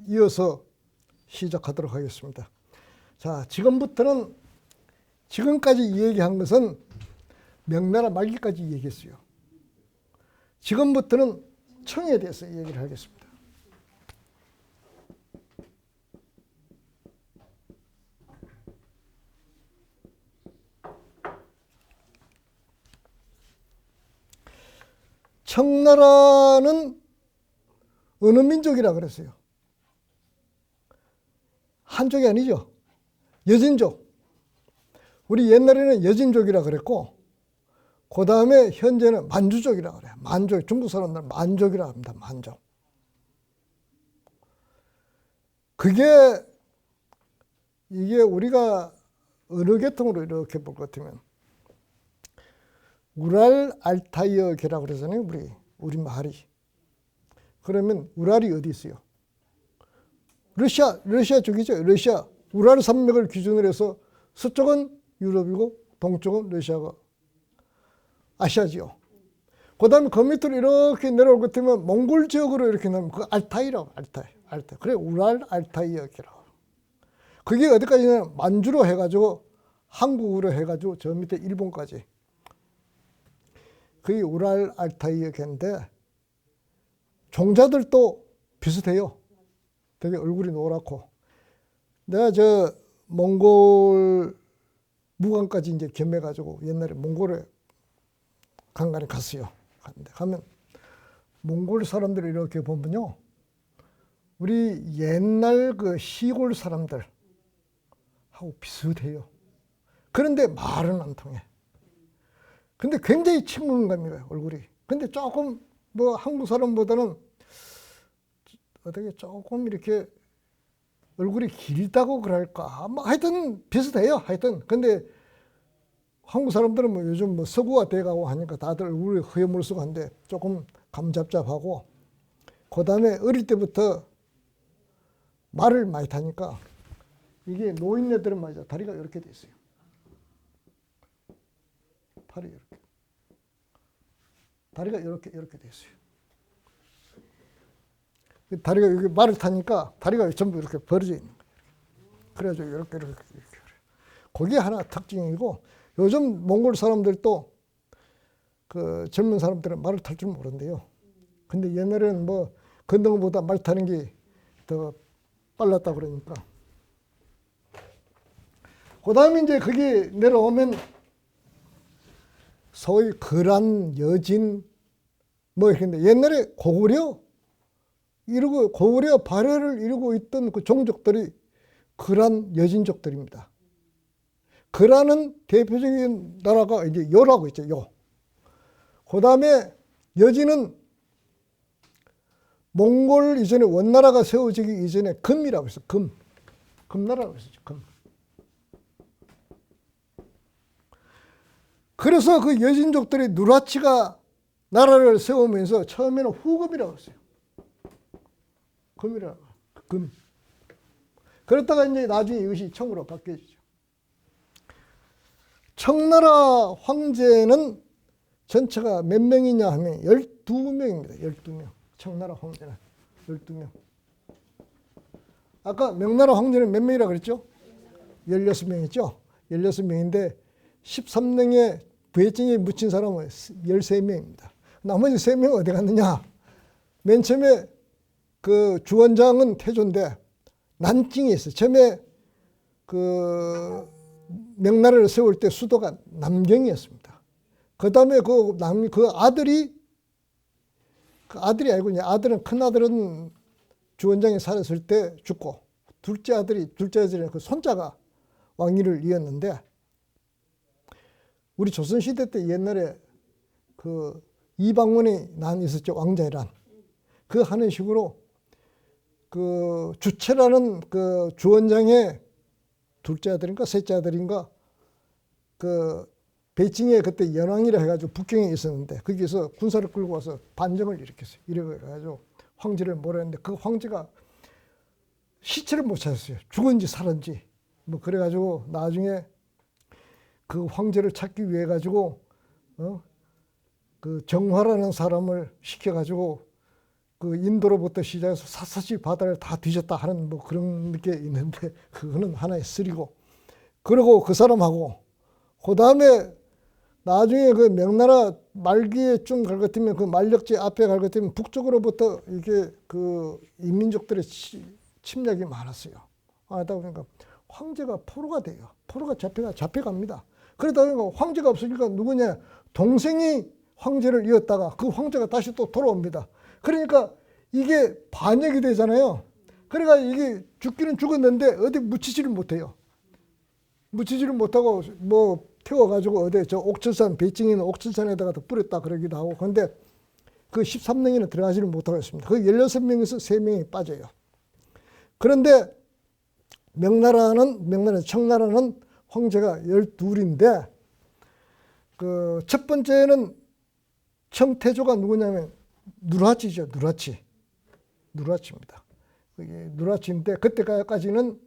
이어서 시작하도록 하겠습니다. 자, 지금부터는 지금까지 얘기한 것은 명나라 말기까지 얘기했어요. 지금부터는 청에 대해서 얘기를 하겠습니다. 청나라는 어느 민족이라 그랬어요? 한족이 아니죠. 여진족. 우리 옛날에는 여진족이라 그랬고, 그 다음에 현재는 만주족이라 그래요. 만족. 중국 사람들은 만족이라 합니다. 만족. 이게 우리가 어느 계통으로 이렇게 볼 것 같으면 우랄 알타이어계라고 그러잖아요. 우리 말이. 그러면 우랄이 어디 있어요? 러시아 쪽이죠. 러시아. 우랄 산맥을 기준으로 해서 서쪽은 유럽이고 동쪽은 러시아가 아시아지요. 그 다음에 그 밑으로 이렇게 내려올 것 같으면 몽골 지역으로 이렇게 나면 그 알타이라고. 알타이. 그래 우랄 알타이어계라고. 그게 어디까지냐면 만주로 해가지고 한국으로 해가지고 저 밑에 일본까지. 그게 우랄 알타이어계인데 종자들도 비슷해요. 되게 얼굴이 노랗고. 내가 저 몽골 무관까지 이제 겸해가지고 옛날에 몽골에 간간히 갔어요. 가면 몽골 사람들을 이렇게 보면요. 우리 옛날 그 시골 사람들하고 비슷해요. 그런데 말은 안 통해. 근데 굉장히 친근감이 가요, 얼굴이. 근데 조금 뭐 한국 사람보다는 어떻게 조금 이렇게 얼굴이 길다고 그럴까. 뭐 하여튼 비슷해요. 하여튼. 근데 한국 사람들은 뭐 요즘 뭐 서구화 돼가고 하니까 다들 얼굴이 허여물쑥한데 조금 감잡잡하고, 그 다음에 어릴 때부터 말을 많이 타니까 이게 노인네들은 말이죠. 다리가 이렇게 돼 있어요. 팔이 이렇게. 다리가 이렇게 돼 있어요. 다리가 여기 말을 타니까 다리가 전부 이렇게 벌어져 있는 거예요. 그래가지고 이렇게. 그게 하나 특징이고, 요즘 몽골 사람들도 그 젊은 사람들은 말을 탈 줄 모른대요. 근데 옛날에는 뭐 걷는 것보다 말 타는 게 더 빨랐다 그러니까. 그 다음에 이제 거기 내려오면 소위 거란, 여진, 뭐 이렇게 옛날에 고구려 발해를 이루고 있던 그 종족들이 거란, 여진족들입니다. 거란은 대표적인 나라가 이제 요라고 있죠, 요. 그 다음에 여진은 몽골 이전에 원나라가 세워지기 이전에 금이라고 했어요. 금나라라고 했었죠. 금. 그래서 그 여진족들이 누라치가 나라를 세우면서 처음에는 후금이라고 했어요. 금. 그렇다가 이제 나중에 이것이 청으로 바뀌어지죠. 청나라 황제는 전체가 몇 명이냐 하면 12명입니다. 12명. 청나라 황제는 12명. 아까 명나라 황제는 몇 명이라 그랬죠? 16명이죠. 16명인데 13명의 부해증에 묻힌 사람은 13명입니다. 나머지 3명은 어디 갔느냐? 맨 처음에 그 주원장은 태조인데 난징에 있어요. 처음에 그 명나라를 세울 때 수도가 남경이었습니다. 그 다음에 그 아들이 아니고, 아들은, 큰 아들은 주원장이 살았을 때 죽고, 둘째 아들이 그 손자가 왕위를 이었는데, 우리 조선시대 때 옛날에 그 이방원이 있었죠. 왕자이란. 그 하는 식으로 그 주체라는 그 주원장의 둘째 아들인가 셋째 아들인가 그 베이징에 그때 연왕이라 해가지고 북경에 있었는데 거기서 군사를 끌고 와서 반정을 일으켰어요. 이래가지고 황제를 몰았는데 그 황제가 시체를 못 찾았어요. 죽은지 살았는지. 뭐 그래가지고 나중에 그 황제를 찾기 위해 가지고 그 정화라는 사람을 시켜가지고 그 인도로부터 시작해서 샅샅이 바다를 다 뒤졌다 하는 뭐 그런 게 있는데 그거는 하나의 쓰리고, 그리고 그 사람하고 그 다음에 나중에 그 명나라 말기에 좀 갈 것 같으면 그 만력제 앞에 갈 것 같으면 북쪽으로부터 이게 그 이민족들의 침략이 많았어요. 하다 보니까 황제가 포로가 돼요. 포로가 잡혀갑니다. 그러다 보니까 황제가 없으니까 누구냐, 동생이 황제를 이었다가 그 황제가 다시 또 돌아옵니다. 그러니까 이게 반역이 되잖아요. 그러니까 이게 죽기는 죽었는데 어디 묻히지를 못해요. 묻히지를 못하고 뭐 태워가지고 어디 저 옥천산, 베이징에 있는 옥천산에다가 뿌렸다 그러기도 하고, 그런데 그 13명이나 들어가지를 못하고 있습니다. 그 16명에서 3명이 빠져요. 그런데 청나라는 황제가 12인데 그 첫 번째는 청태조가 누구냐면 누라치죠. 누라치입니다. 그게 누라치인데 그때까지는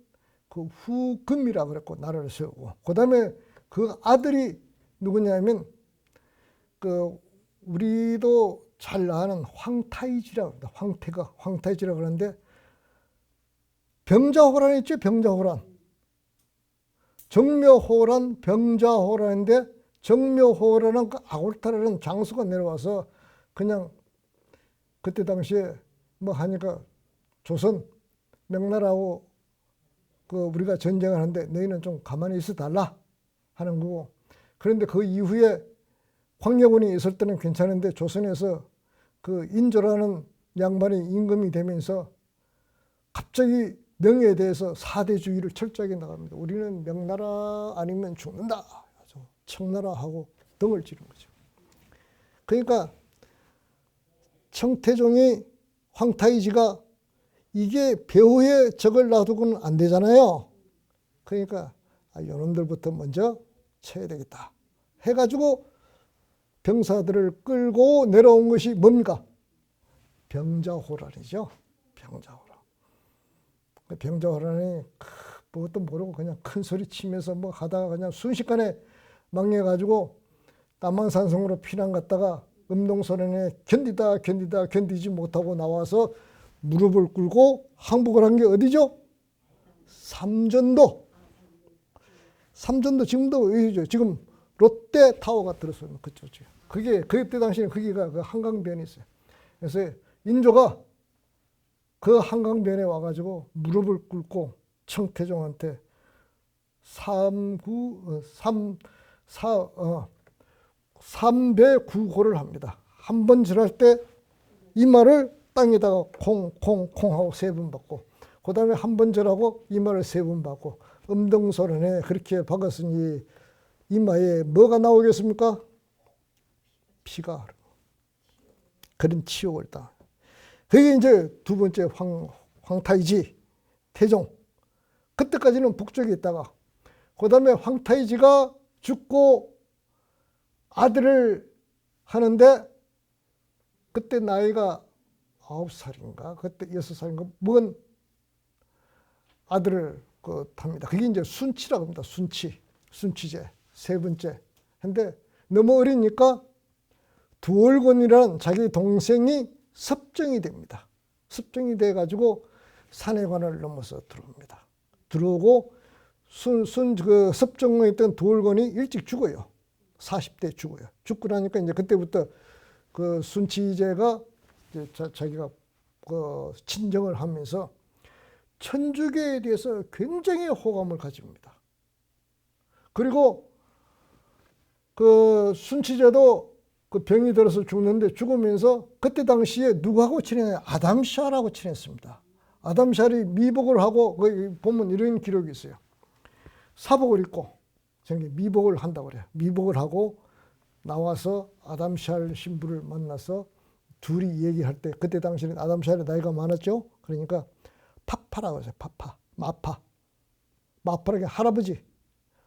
그 후금이라 그랬고 나라를 세우고, 그 다음에 그 아들이 누구냐면 그 우리도 잘 아는 황타이지라고 합니다. 황타이지라고 그러는데 병자호란 있죠. 병자호란. 정묘호란, 병자호란인데 정묘호란은 그 아골타라는 장수가 내려와서 그냥 그때 당시에 뭐 하니까 조선 명나라하고 그 우리가 전쟁을 하는데 너희는 좀 가만히 있어 달라 하는 거고, 그런데 그 이후에 황해군이 있을 때는 괜찮은데 조선에서 그 인조라는 양반이 임금이 되면서 갑자기 명예에 대해서 사대주의를 철저하게 나갑니다. 우리는 명나라 아니면 죽는다. 청나라하고 등을 지른 거죠. 그러니까 청태종이 황타이지가 이게 배후에 적을 놔두고는 안 되잖아요. 그러니까 요놈들부터 먼저 쳐야 되겠다 해가지고 병사들을 끌고 내려온 것이 뭡니까? 병자호란이죠. 병자호란이 뭣도 모르고 그냥 큰 소리 치면서 뭐 하다가 그냥 순식간에 망해가지고 남한산성으로 피난 갔다가 음동선언에 견디지 못하고 나와서 무릎을 꿇고 항복을 한 게 어디죠? 삼전도 지금도 어디죠? 지금 롯데타워가 들었어요. 그쪽이요. 그때 당시에 거기가 그 한강변에 있어요. 그래서 인조가 그 한강변에 와가지고 무릎을 꿇고 청태종한테 삼배구고를 합니다. 한 번 절할 때 이마를 땅에다가 콩콩콩 하고 3번 받고, 그 다음에 한 번 절하고 이마를 3번 받고, 음동선언에 그렇게 박았으니 이마에 뭐가 나오겠습니까? 피가. 그런 치욕을 당합니다. 그게 이제 두 번째 황타이지 태종. 그때까지는 북쪽에 있다가 그 다음에 황타이지가 죽고 아들을 하는데 그때 나이가 9살인가 그때 6살인가 먹은 아들을 합니다. 그게 이제 순치라고 합니다. 순치제 세 번째. 근데 너무 어리니까 두월곤이라는 자기 동생이 섭정이 됩니다. 섭정이 돼가지고 산해관을 넘어서 들어옵니다. 들어오고 그 섭정에 있던 두월곤이 일찍 죽어요. 40대 죽어요. 죽고 나니까 이제 그때부터 그 순치제가 이제 자기가 그 친정을 하면서 천주교에 대해서 굉장히 호감을 가집니다. 그리고 그 순치제도 그 병이 들어서 죽는데 죽으면서 그때 당시에 누구하고 친했냐? 아담샤라고 친했습니다. 아담샤이 미복을 하고 거기 보면 이런 기록이 있어요. 사복을 입고 저기 미복을 한다고 그래요. 미복을 하고 나와서 아담샤 신부를 만나서 둘이 얘기할 때 그때 당시에는 아담샤의 나이가 많았죠. 그러니까 파파라고 하세요. 마파라게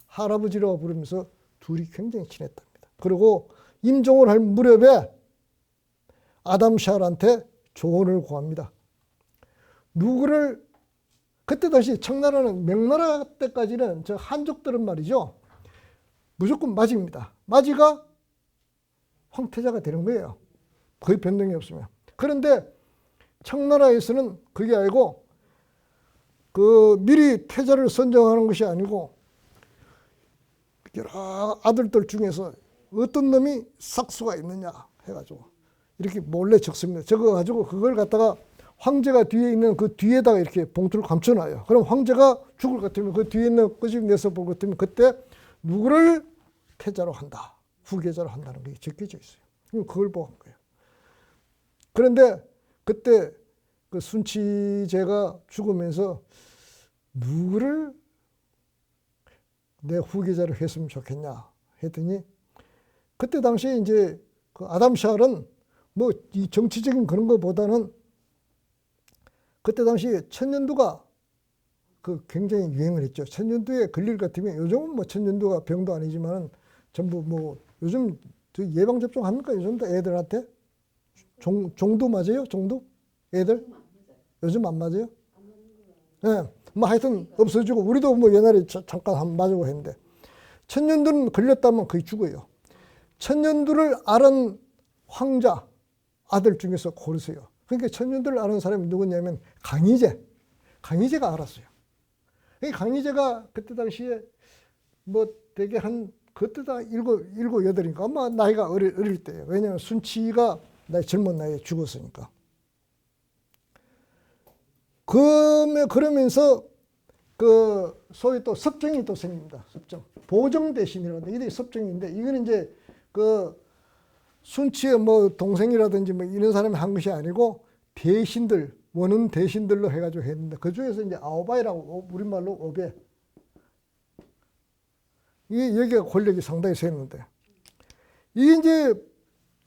할아버지라고 부르면서 둘이 굉장히 친했답니다. 그리고 임종을 할 무렵에 아담샤한테 조언을 구합니다. 누구를 그때 당시 청나라는 명나라 때까지는 저 한족들은 말이죠. 무조건 마지입니다. 마지가 황태자가 되는 거예요. 거의 변동이 없으면. 그런데 청나라에서는 그게 아니고 그 미리 패자를 선정하는 것이 아니고 여러 아들들 중에서 어떤 놈이 삭수가 있느냐 해가지고 이렇게 몰래 적습니다. 적어가지고 그걸 갖다가 황제가 뒤에 있는 그 뒤에다가 이렇게 봉투를 감춰놔요. 그럼 황제가 죽을 것 같으면 그 뒤에 있는 끄집내서 볼 것 같으면 그때 누구를 패자로 한다, 후계자로 한다는 게 적혀져 있어요. 그럼 그걸 보고 한 거예요. 그런데 그때 그 순치제가 죽으면서 누구를 내 후계자를 했으면 좋겠냐 했더니 그때 당시에 이제 그 아담 샬은 뭐 이 정치적인 그런 것보다는 그때 당시에 천년두가 그 굉장히 유행을 했죠. 천년두에 걸릴 것 같으면 요즘은 뭐 천년두가 병도 아니지만 전부 뭐 요즘 예방 접종 합니까? 요즘도 애들한테 종도 맞아요? 종도? 애들? 요즘 안 맞아요? 네. 뭐 하여튼 없어지고 우리도 뭐 옛날에 잠깐 한 맞고 했는데 천년두는 걸렸다면 거의 죽어요. 천년두를 앓은 황자 아들 중에서 고르세요. 그러니까 천년두를 앓은 사람이 누구냐면 강희제. 강희제가 알았어요. 강희제가 그때 당시에 뭐 되게 한 그때다 일곱 여덟인가 아마 나이가 어릴 때예요. 왜냐하면 순치가 나이 젊은 나이에 죽었으니까. 그러면서 그 소위 또 섭정이 또 생깁니다. 섭정. 보정 대신이라든지 이게 섭정인데 이거는 이제 그 순치의 뭐 동생이라든지 뭐 이런 사람이 한 것이 아니고 대신들 원은 대신들로 해가지고 했는데 그 중에서 이제 아오바이라고 우리말로 오베 이 여기가 권력이 상당히 셌는데 이게 이제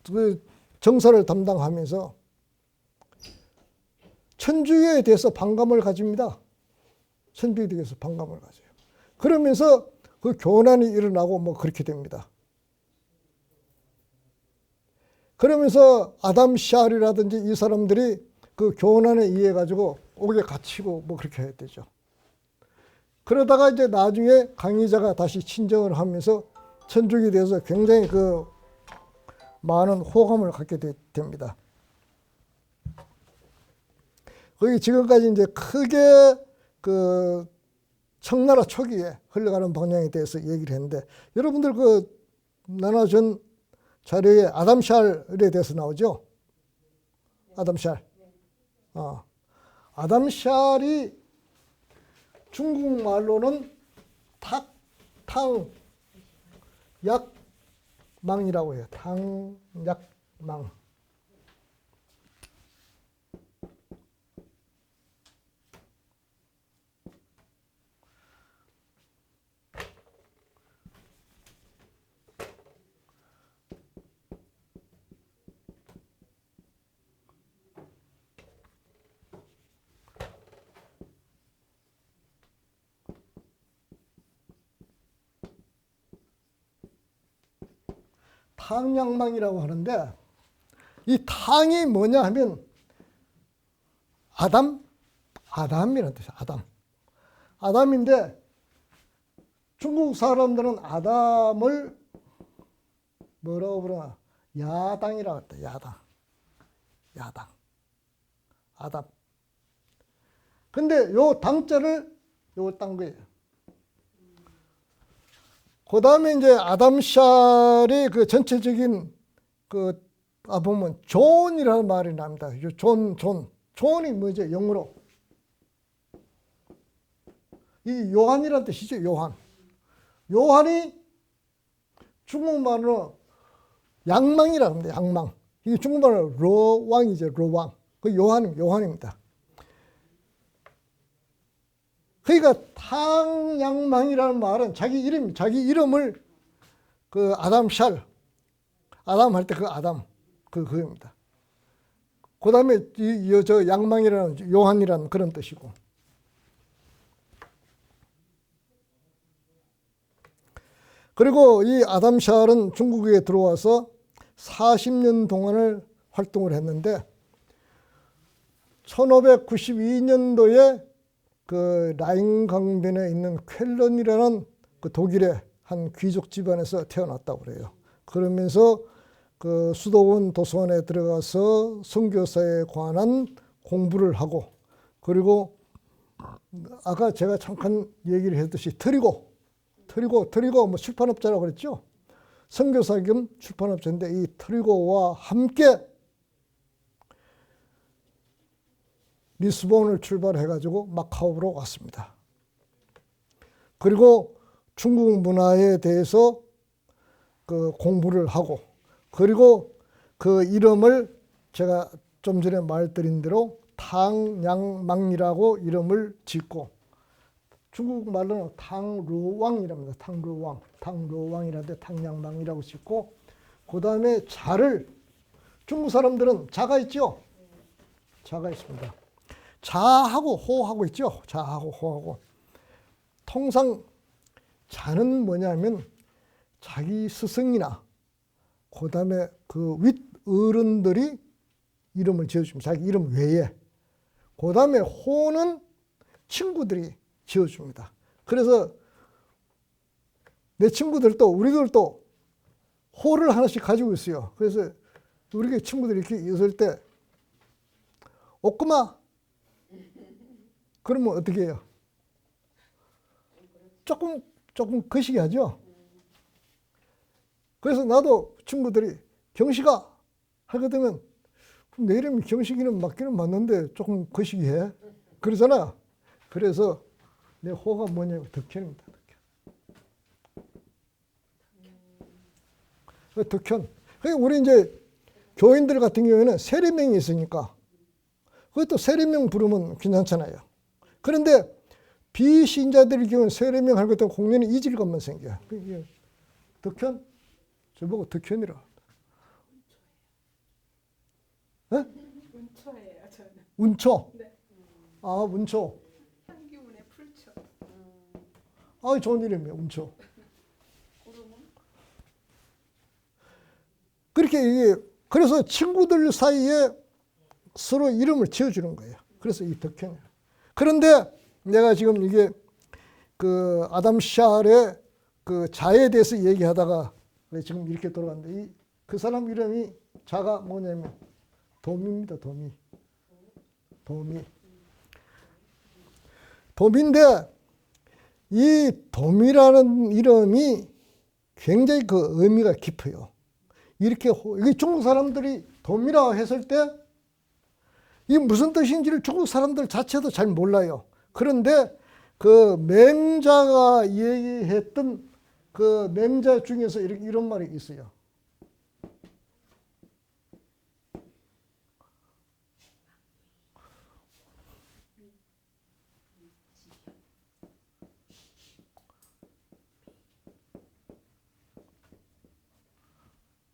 그 정사를 담당하면서 천주교에 대해서 반감을 가집니다. 천주교에 대해서 반감을 가져요. 그러면서 그 교난이 일어나고 뭐 그렇게 됩니다. 그러면서 아담 샬이라든지 이 사람들이 그 교난에 의해 가지고 옥에 갇히고 뭐 그렇게 해야 되죠. 그러다가 이제 나중에 강희자가 다시 친정을 하면서 천주교에 대해서 굉장히 그 많은 호감을 갖게 됩니다. 거기 지금까지 이제 크게 그 청나라 초기에 흘러가는 방향에 대해서 얘기를 했는데 여러분들 그 나눠준 자료에 아담 샬에 대해서 나오죠? 아담 샬. 아담 샬이 중국 말로는 탕약망이라고 해요. 탕약망. 탕약망이라고 하는데 이 탕이 뭐냐 하면 아담이라는 뜻이야. 아담인데 중국 사람들은 아담을 뭐라고 부르나 야당이라고 했다. 야당 아담. 근데 요 당자를 요 딴 거예요. 그 다음에 이제 아담 샬의 그 전체적인 그 보면 존이라는 말이 납니다. 존이 뭐죠? 영어로 이 요한이라는 뜻이죠. 요한이 중국말로 양망이라고 합니다. 양망. 이게 중국말로 로왕이죠. 로왕. 그 요한입니다. 그러니까 탕양망이라는 말은 자기 이름을 그 아담 할 때 그 아담 그거입니다. 그 다음에 저 양망이라는 요한이라는 그런 뜻이고. 그리고 이 아담 샬은 중국에 들어와서 40년 동안을 활동을 했는데 1592년도에 그 라인 강변에 있는 쾰른이라는 그 독일의 한 귀족 집안에서 태어났다고 그래요. 그러면서 그 수도원 도서관에 들어가서 선교사에 관한 공부를 하고, 그리고 아까 제가 잠깐 얘기를 했듯이 트리고 뭐 출판업자라고 그랬죠. 선교사 겸 출판업자인데 이 트리고와 함께 리스본을 출발해가지고 마카오로 왔습니다. 그리고 중국 문화에 대해서 그 공부를 하고, 그리고 그 이름을 제가 좀 전에 말드린 대로 탕양망이라고 이름을 짓고, 중국 말로는 탕루왕이랍니다. 탕루왕이라는데 탕양망이라고 짓고, 그 다음에 자를, 중국 사람들은 자가 있죠? 자가 있습니다. 자하고 호하고 있죠? 자하고 호하고. 통상 자는 뭐냐면 자기 스승이나 그 다음에 그 윗 어른들이 이름을 지어줍니다. 자기 이름 외에. 그 다음에 호는 친구들이 지어줍니다. 그래서 내 친구들도 우리들도 호를 하나씩 가지고 있어요. 그래서 우리 친구들이 이렇게 있을 때 오끄마 그러면 어떻게 해요? 조금 거시기 하죠. 그래서 나도 친구들이 경식아 하게 되면 내 이름이 경식이는 맞기는 맞는데 조금 거시기 해. 그러잖아. 그래서 내 호가 뭐냐면 덕현입니다. 덕현. 그러니까 우리 이제 교인들 같은 경우에는 세례명이 있으니까 그것도 세례명 부르면 괜찮잖아요. 그런데 비신자들의 경우는 세례명 할 것도 공연히 잊을 것만 생겨요. 덕현? 저보고 덕현이라. 네? 운초예요, 저는. 운초? 네. 아, 운초. 한기운의 풀초. 아, 좋은 이름이에요, 운초. 그렇게 이게, 그래서 친구들 사이에 서로 이름을 지어주는 거예요. 그래서 이 덕현이에요. 그런데 내가 지금 이게 그 아담 샬의 그 자에 대해서 얘기하다가 지금 이렇게 돌아갔는데 그 사람 이름이 자가 뭐냐면 도미입니다. 도미인데 이 도미라는 이름이 굉장히 그 의미가 깊어요. 이렇게 이게 중국 사람들이 도미라 했을 때 이게 무슨 뜻인지를 중국 사람들 자체도 잘 몰라요. 그런데 그 맹자가 얘기했던 그 맹자 중에서 이런 말이 있어요.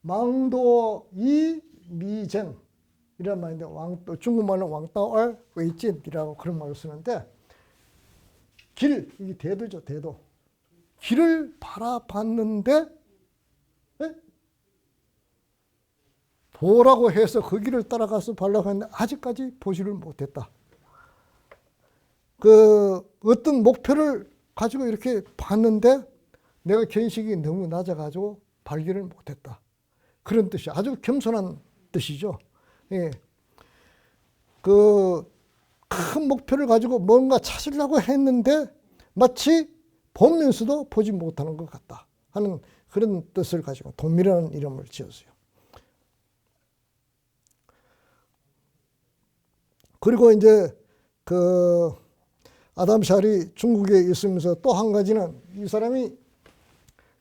망도 이 미젠 이런 말인데 중국말은 왕따얼 웨이젠이라고 그런 말을 쓰는데 이게 대도죠, 대도. 길을 바라봤는데 도라고 해서 그 길을 따라가서 가려고 했는데 아직까지 보지를 못했다. 그 어떤 목표를 가지고 이렇게 봤는데 내가 견식이 너무 낮아가지고 발견을 못했다. 그런 뜻이 아주 겸손한 뜻이죠. 예. 그 큰 목표를 가지고 뭔가 찾으려고 했는데 마치 보면서도 보지 못하는 것 같다 하는 그런 뜻을 가지고 도미라는 이름을 지었어요. 그리고 이제 그 아담 샬이 중국에 있으면서 또 한 가지는 이 사람이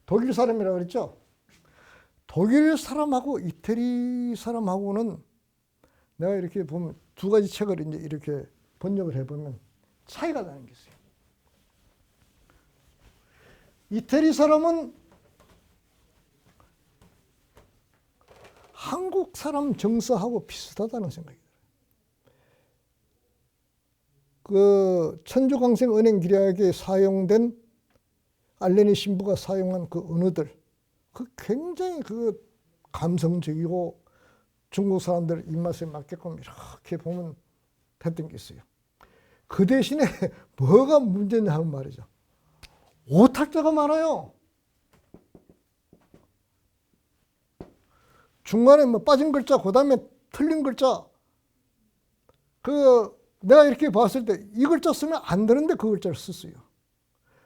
독일 사람이라고 그랬죠. 독일 사람하고 이태리 사람하고는 내가 이렇게 보면 두 가지 책을 이제 이렇게 번역을 해보면 차이가 나는 게 있어요. 이태리 사람은 한국 사람 정서하고 비슷하다는 생각이 들어요. 그 천주강생 은행기략에 사용된 알레니 신부가 사용한 그 언어들, 그 굉장히 그 감성적이고 중국 사람들 입맛에 맞게끔 이렇게 보면 됐던 게 있어요. 그 대신에 뭐가 문제냐 하면 말이죠. 오탈자가 많아요. 중간에 뭐 빠진 글자, 그 다음에 틀린 글자. 내가 이렇게 봤을 때 이 글자 쓰면 안 되는데 그 글자를 썼어요.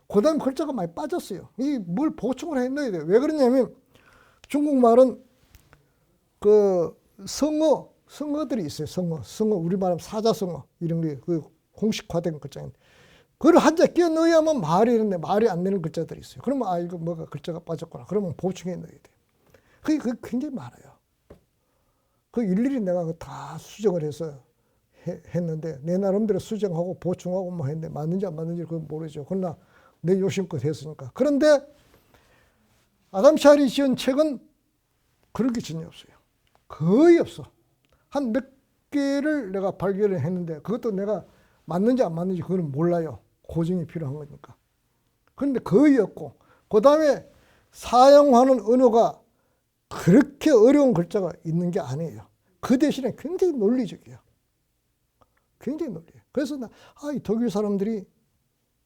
그 다음에 글자가 많이 빠졌어요. 이 뭘 보충을 해 넣어야 돼요. 왜 그러냐면 중국말은 그 성어들이 있어요. 성어 우리말하면 사자성어 이런 게 그 공식화된 글자인데 그걸 한자 끼워 넣어야만 말이 되는데 말이 안 되는 글자들이 있어요. 그러면 이거 뭐가 글자가 빠졌구나. 그러면 보충해 넣어야 돼요. 그게 굉장히 많아요. 그 일일이 내가 다 수정을 해서 했는데 내 나름대로 수정하고 보충하고 뭐 했는데 맞는지 안 맞는지 그건 모르죠. 그러나 내 요심껏 했으니까. 그런데 아담 샤리 지은 책은 그런 게 전혀 없어요. 거의 없어. 한 몇 개를 내가 발견을 했는데 그것도 내가 맞는지 안 맞는지 그건 몰라요. 고증이 필요한 거니까. 그런데 거의 없고 그 다음에 사용하는 언어가 그렇게 어려운 글자가 있는 게 아니에요. 그 대신에 굉장히 논리적이에요. 굉장히 논리예요. 그래서 이 독일 사람들이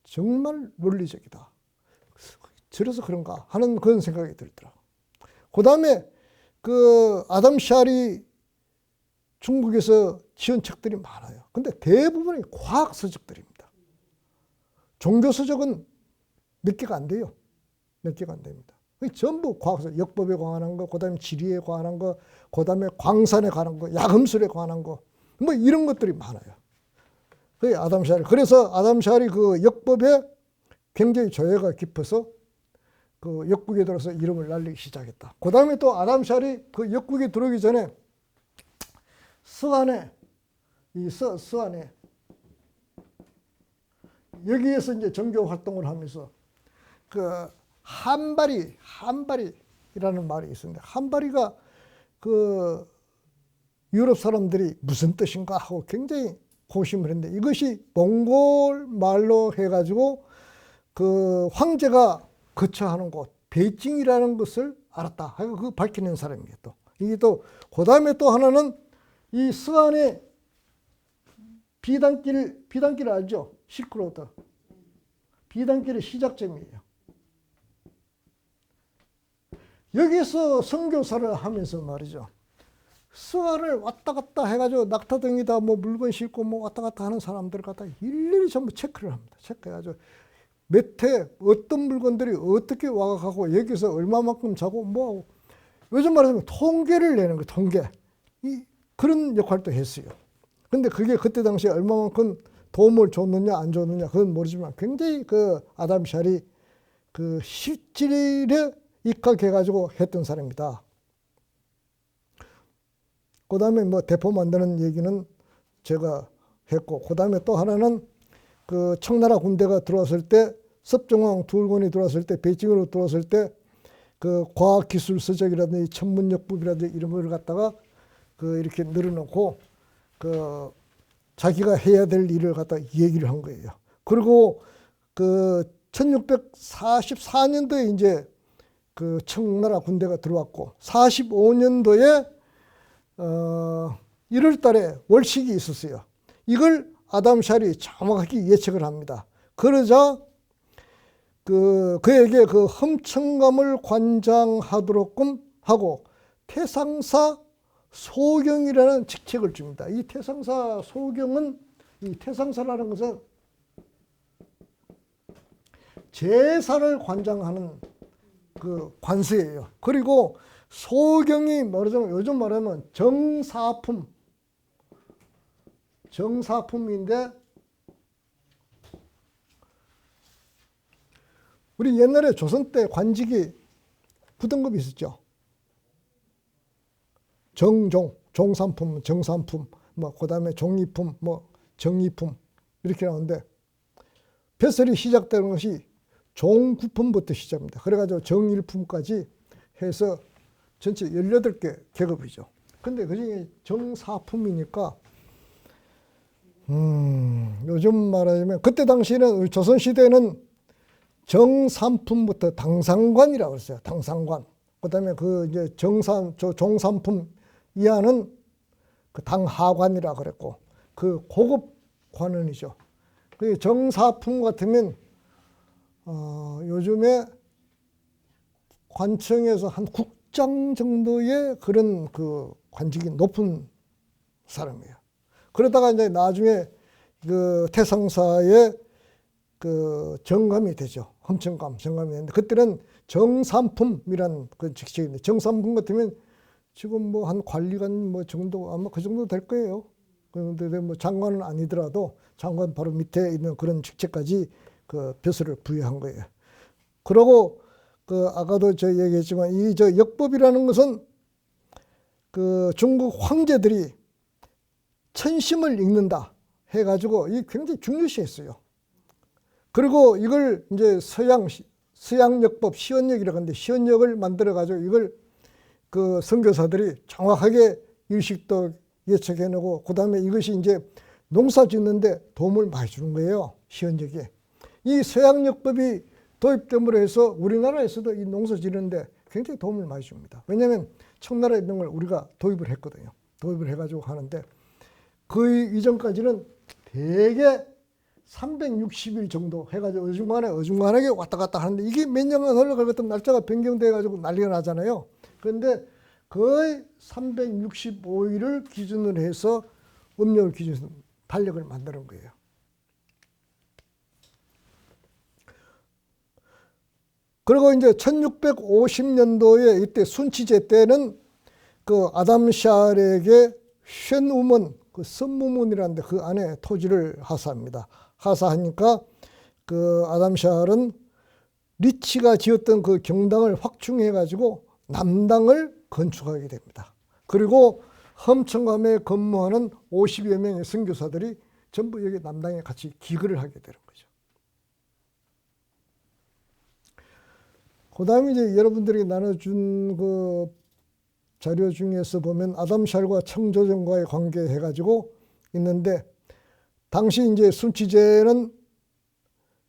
정말 논리적이다. 저래서 그런가 하는 그런 생각이 들더라고요. 그 다음에 그 아담 샤리 중국에서 지은 책들이 많아요. 근데 대부분이 과학 서적들입니다. 종교 서적은 몇 개가 안 돼요. 몇 개가 안 됩니다. 전부 과학 서적, 역법에 관한 거, 그 다음에 지리에 관한 거, 그 다음에 광산에 관한 거, 야금술에 관한 거, 뭐 이런 것들이 많아요. 그게 아담 샤리. 그래서 아담 샤리 그 역법에 굉장히 조예가 깊어서 그 역국에 들어서 이름을 날리기 시작했다. 그 다음에 또 아담 샤리 그 역국에 들어오기 전에 서안에 여기에서 이제 종교 활동을 하면서 그 한바리라는 말이 있었는데 한바리가 그 유럽 사람들이 무슨 뜻인가 하고 굉장히 고심을 했는데 이것이 몽골 말로 해가지고 그 황제가 거처하는 곳 베이징이라는 것을 알았다. 하고 그 밝혀낸 사람이에요. 또 이게 또 그 다음에 또 하나는 이 서안의 비단길 알죠? 실크로드. 비단길의 시작점이에요. 여기서 선교사를 하면서 말이죠. 서안을 왔다 갔다 해가지고 낙타등이다 뭐 물건 싣고 뭐 왔다 갔다 하는 사람들 갖다 일일이 전부 체크를 합니다. 체크해가지고 몇 해 어떤 물건들이 어떻게 와가고 여기서 얼마만큼 자고 뭐하고 요즘 말하자면 통계를 내는 거예요. 통계. 그런 역할도 했어요. 근데 그게 그때 당시에 얼마만큼 도움을 줬느냐 안 줬느냐 그건 모르지만 굉장히 그 아담 샤리 그 실질에 입각해가지고 했던 사람이다. 그 다음에 뭐 대포 만드는 얘기는 제가 했고, 그 다음에 또 하나는 그 청나라 군대가 들어왔을 때, 섭정왕 두얼곤이 들어왔을 때, 베이징으로 들어왔을 때, 그 과학기술 서적이라든지 천문역법이라든지 이런 걸 갖다가 그 이렇게 늘어놓고, 그 자기가 해야 될 일을 갖다 얘기를 한 거예요. 그리고 그 1644년도에 이제 그 청나라 군대가 들어왔고, 45년도에 1월 달에 월식이 있었어요. 이걸 아담 샤리 정확하게 예측을 합니다. 그러자 그에게 그 험청감을 관장하도록끔 하고 태상사 소경이라는 직책을 줍니다. 이 태상사 소경은, 이 태상사라는 것은 제사를 관장하는 그 관수예요. 그리고 소경이 말하자면 요즘 말하면 정사품인데, 우리 옛날에 조선 때 관직이 9등급이 있었죠. 정종, 종산품, 정산품, 뭐 그다음에 종이품, 뭐 정이품 이렇게 나오는데 벼슬이 시작되는 것이 종9품부터 시작합니다. 그래가지고 정일품까지 해서 전체 18개 계급이죠. 근데 그중에 정사품이니까 요즘 말하자면 그때 당시에는 조선시대는 정삼품부터 당상관이라고 그랬어요. 당상관. 그다음에 그 이제 종삼품 이하는 그 당하관이라고 그랬고, 그 고급 관원이죠. 그 정사품 같으면 요즘에 관청에서 한 국장 정도의 그런 그 관직이 높은 사람이에요. 그러다가 이제 나중에 그 태상사의 그 정감이 되죠. 험천감 정감이 되는데 그때는 정삼품이란 그 직책인데 정삼품 같으면 지금 뭐 한 관리관 뭐 정도 아마 그 정도 될 거예요. 그런데 뭐 장관은 아니더라도 장관 바로 밑에 있는 그런 직책까지 그 벼슬을 부여한 거예요. 그러고 그 아까도 저 얘기했지만 이 저 역법이라는 것은 그 중국 황제들이 천심을 읽는다 해가지고 이 굉장히 중요시했어요. 그리고 이걸 이제 서양역법 시원역이라고 하는데 시원역을 만들어가지고 이걸 그 선교사들이 정확하게 일식도 예측해내고 그 다음에 이것이 이제 농사 짓는데 도움을 많이 주는 거예요. 시원역이. 이 서양역법이 도입됨으로 해서 우리나라에서도 이 농사 짓는데 굉장히 도움을 많이 줍니다. 왜냐하면 청나라에 있는 걸 우리가 도입을 했거든요. 도입을 해가지고 하는데 그 이전까지는 대개 360일 정도 해가지고 어중간하게 왔다 갔다 하는데 이게 몇 년간 흘러갈 것도 날짜가 변경돼가지고 난리가 나잖아요. 그런데 거의 365일을 기준으로 해서 음력을 기준으로 달력을 만드는 거예요. 그리고 이제 1650년도에 이때 순치제 때는 그 아담샬에게 쉔우먼 그 선무문이라는데 그 안에 토지를 하사합니다. 하사하니까 그 아담샬은 리치가 지었던 그 경당을 확충해 가지고 남당을 건축하게 됩니다. 그리고 험천감에 근무하는 50여 명의 선교사들이 전부 여기 남당에 같이 기거를 하게 되는 거죠. 그 다음에 이제 여러분들이 나눠준 그 자료 중에서 보면 아담샬과 청조정과의 관계 해가지고 있는데 당시 이제 순치제는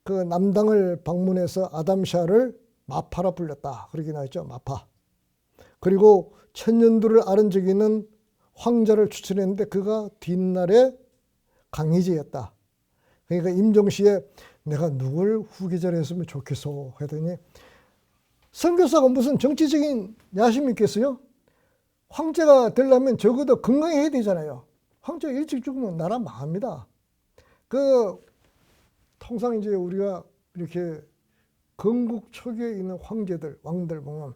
그 남당을 방문해서 아담샬을 마파라 불렸다. 그러긴 하죠. 마파. 그리고 천년두를 앓은 적이 있는 황자를 추천했는데 그가 뒷날에 강희제였다. 그러니까 임종시에 내가 누굴 후계자로 했으면 좋겠어 하더니 선교사가 무슨 정치적인 야심이 있겠어요? 황제가 되려면 적어도 건강해야 되잖아요. 황제가 일찍 죽으면 나라 망합니다. 그 통상 이제 우리가 이렇게 건국 초기에 있는 황제들, 왕들 보면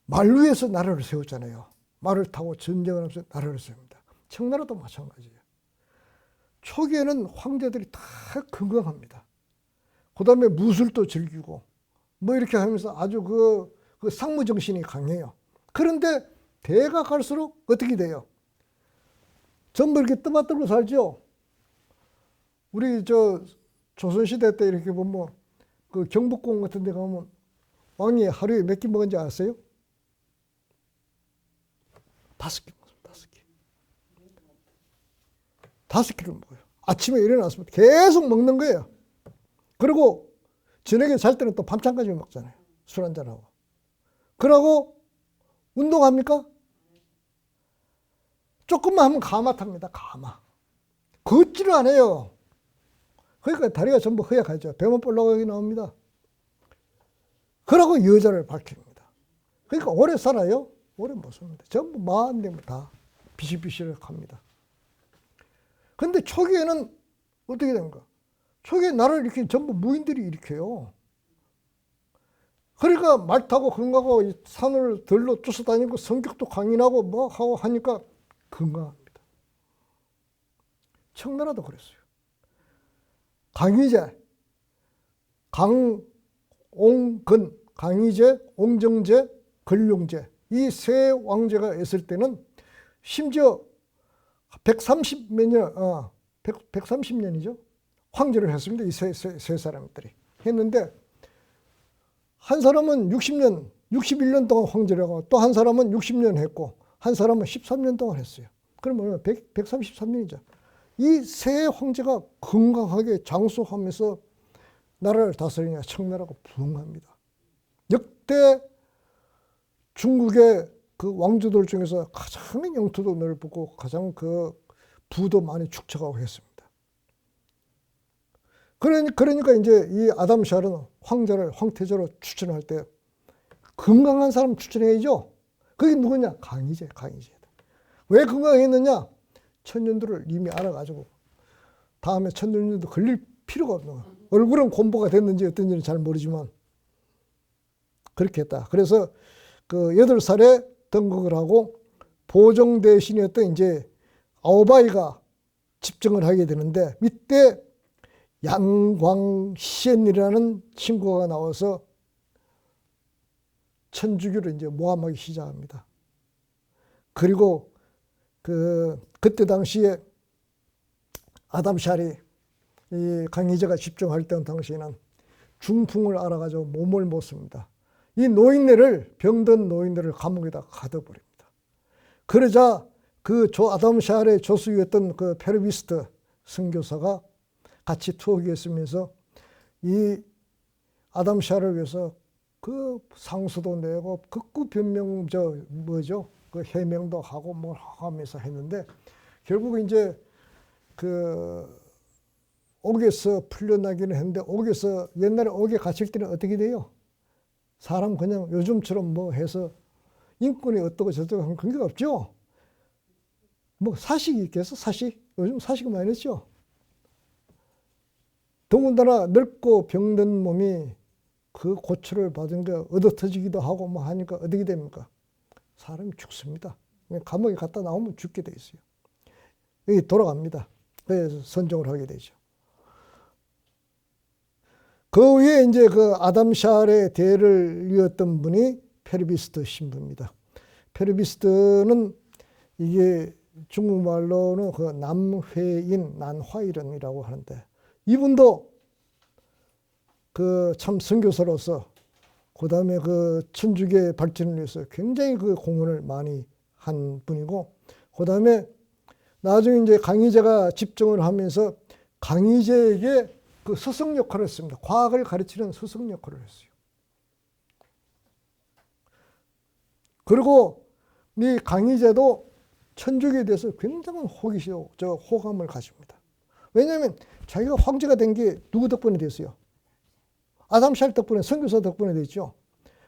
말 위에서 나라를 세웠잖아요. 말을 타고 전쟁을 하면서 나라를 세웁니다. 청나라도 마찬가지예요. 초기에는 황제들이 다 건강합니다. 그 다음에 무술도 즐기고 뭐 이렇게 하면서 아주 그 상무 정신이 강해요. 그런데 대가 갈수록 어떻게 돼요? 전부 이렇게 떠받들고 살죠. 우리 저 조선시대 때 이렇게 보면 그 경복궁 같은 데 가면 왕이 하루에 몇 끼 먹은지 아세요? 5끼 먹습니다. 5끼. 5끼를 먹어요. 아침에 일어났으면 계속 먹는 거예요. 그리고 저녁에 잘 때는 또 밤잠까지 먹잖아요. 술 한잔하고. 그러고 운동합니까? 조금만 하면 가마 탑니다. 가마. 걷지를 안 해요. 그러니까 다리가 전부 허약하죠. 배만 볼록하게 나옵니다. 그러고 여자를 밝힙니다. 그러니까 오래 살아요? 오래 못 삽니다. 전부 마흔 되면 다 비실비실합니다. 근데 초기에는 어떻게 된가? 초기에 나를 이렇게 전부 무인들이 일으켜요. 그러니까 말 타고 건강하고 산을 들로 쫓아다니고 성격도 강인하고 뭐 하고 하니까 건강합니다. 청나라도 그랬어요. 강희제, 강옹근, 강희제, 옹정제, 근룡제 이 세 왕제가 있을 때는 심지어 130년이죠. 황제를 했습니다. 이 세 사람들이 했는데 한 사람은 60년, 61년 동안 황제를 하고 또 한 사람은 60년 했고 한 사람은 13년 동안 했어요. 그러면 133년이죠. 이 세 황제가 건강하게 장수하면서 나라를 다스리냐 청나라가 부흥합니다. 역대 중국의 그 왕조들 중에서 가장 영토도 넓고 가장 그 부도 많이 축적하고 했습니다. 그러니까 이제 이 아담샬은 황제를 황태자로 추천할 때 건강한 사람 추천해야죠. 그게 누구냐? 강희제. 왜 건강했느냐? 천년도를 이미 알아가지고 다음에 천년도 걸릴 필요가 없는 거야. 얼굴은 공부가 됐는지 어떤지는 잘 모르지만 그렇게 했다. 그래서 그 8살에 등극을 하고 보정 대신이었던 이제 아오바이가 집정을 하게 되는데 이때 양광시엔이라는 친구가 나와서 천주교를 이제 모함하기 시작합니다. 그리고 그때 당시에 아담 샬이 이 강희제가 집정할 때 당시에는 중풍을 알아가지고 몸을 못 씁니다. 이 노인네를 병든 노인네를 감옥에다 가둬버립니다. 그러자 그 아담 샬의 조수였던 그 페르비스트 선교사가 같이 투옥했으면서 이 아담 샬을 위해서 그 상소도 내고 극구 변명 그 해명도 하고 뭘 하면서 했는데 결국 이제 그 옥에서 풀려나기는 했는데 옥에서 옛날에 옥에 갇힐 때는 어떻게 돼요? 사람 그냥 요즘처럼 뭐 해서 인권이 어떻고 저쩌고 하는 관계가 없죠. 뭐 사식이 있겠어? 사식? 요즘 사식 많이 했죠. 더군다나 늙고 병든 몸이 그 고초를 받은 게 얻어터지기도 하고 뭐 하니까 어떻게 됩니까? 사람이 죽습니다. 감옥에 갔다 나오면 죽게 돼 있어요. 여기 돌아갑니다. 그래서 선종을 하게 되죠. 그 위에 이제 그 아담 샬의 대를 이었던 분이 페르비스트 신부입니다. 페르비스트는 이게 중국말로는 그 남회인 난화이런이라고 하는데 이분도 그 참 선교사로서 그 다음에 그 천주교의 발전을 위해서 굉장히 그 공헌을 많이 한 분이고 그 다음에 나중에 이제 강희제가 집정을 하면서 강희제에게 그 스승 역할을 했습니다. 과학을 가르치는 스승 역할을 했어요. 그리고 이 강희제도 천주교에 대해서 굉장한 호감을 가집니다. 왜냐하면 자기가 황제가 된 게 누구 덕분에 됐어요? 아담 샬 덕분에, 선교사 덕분에 됐죠.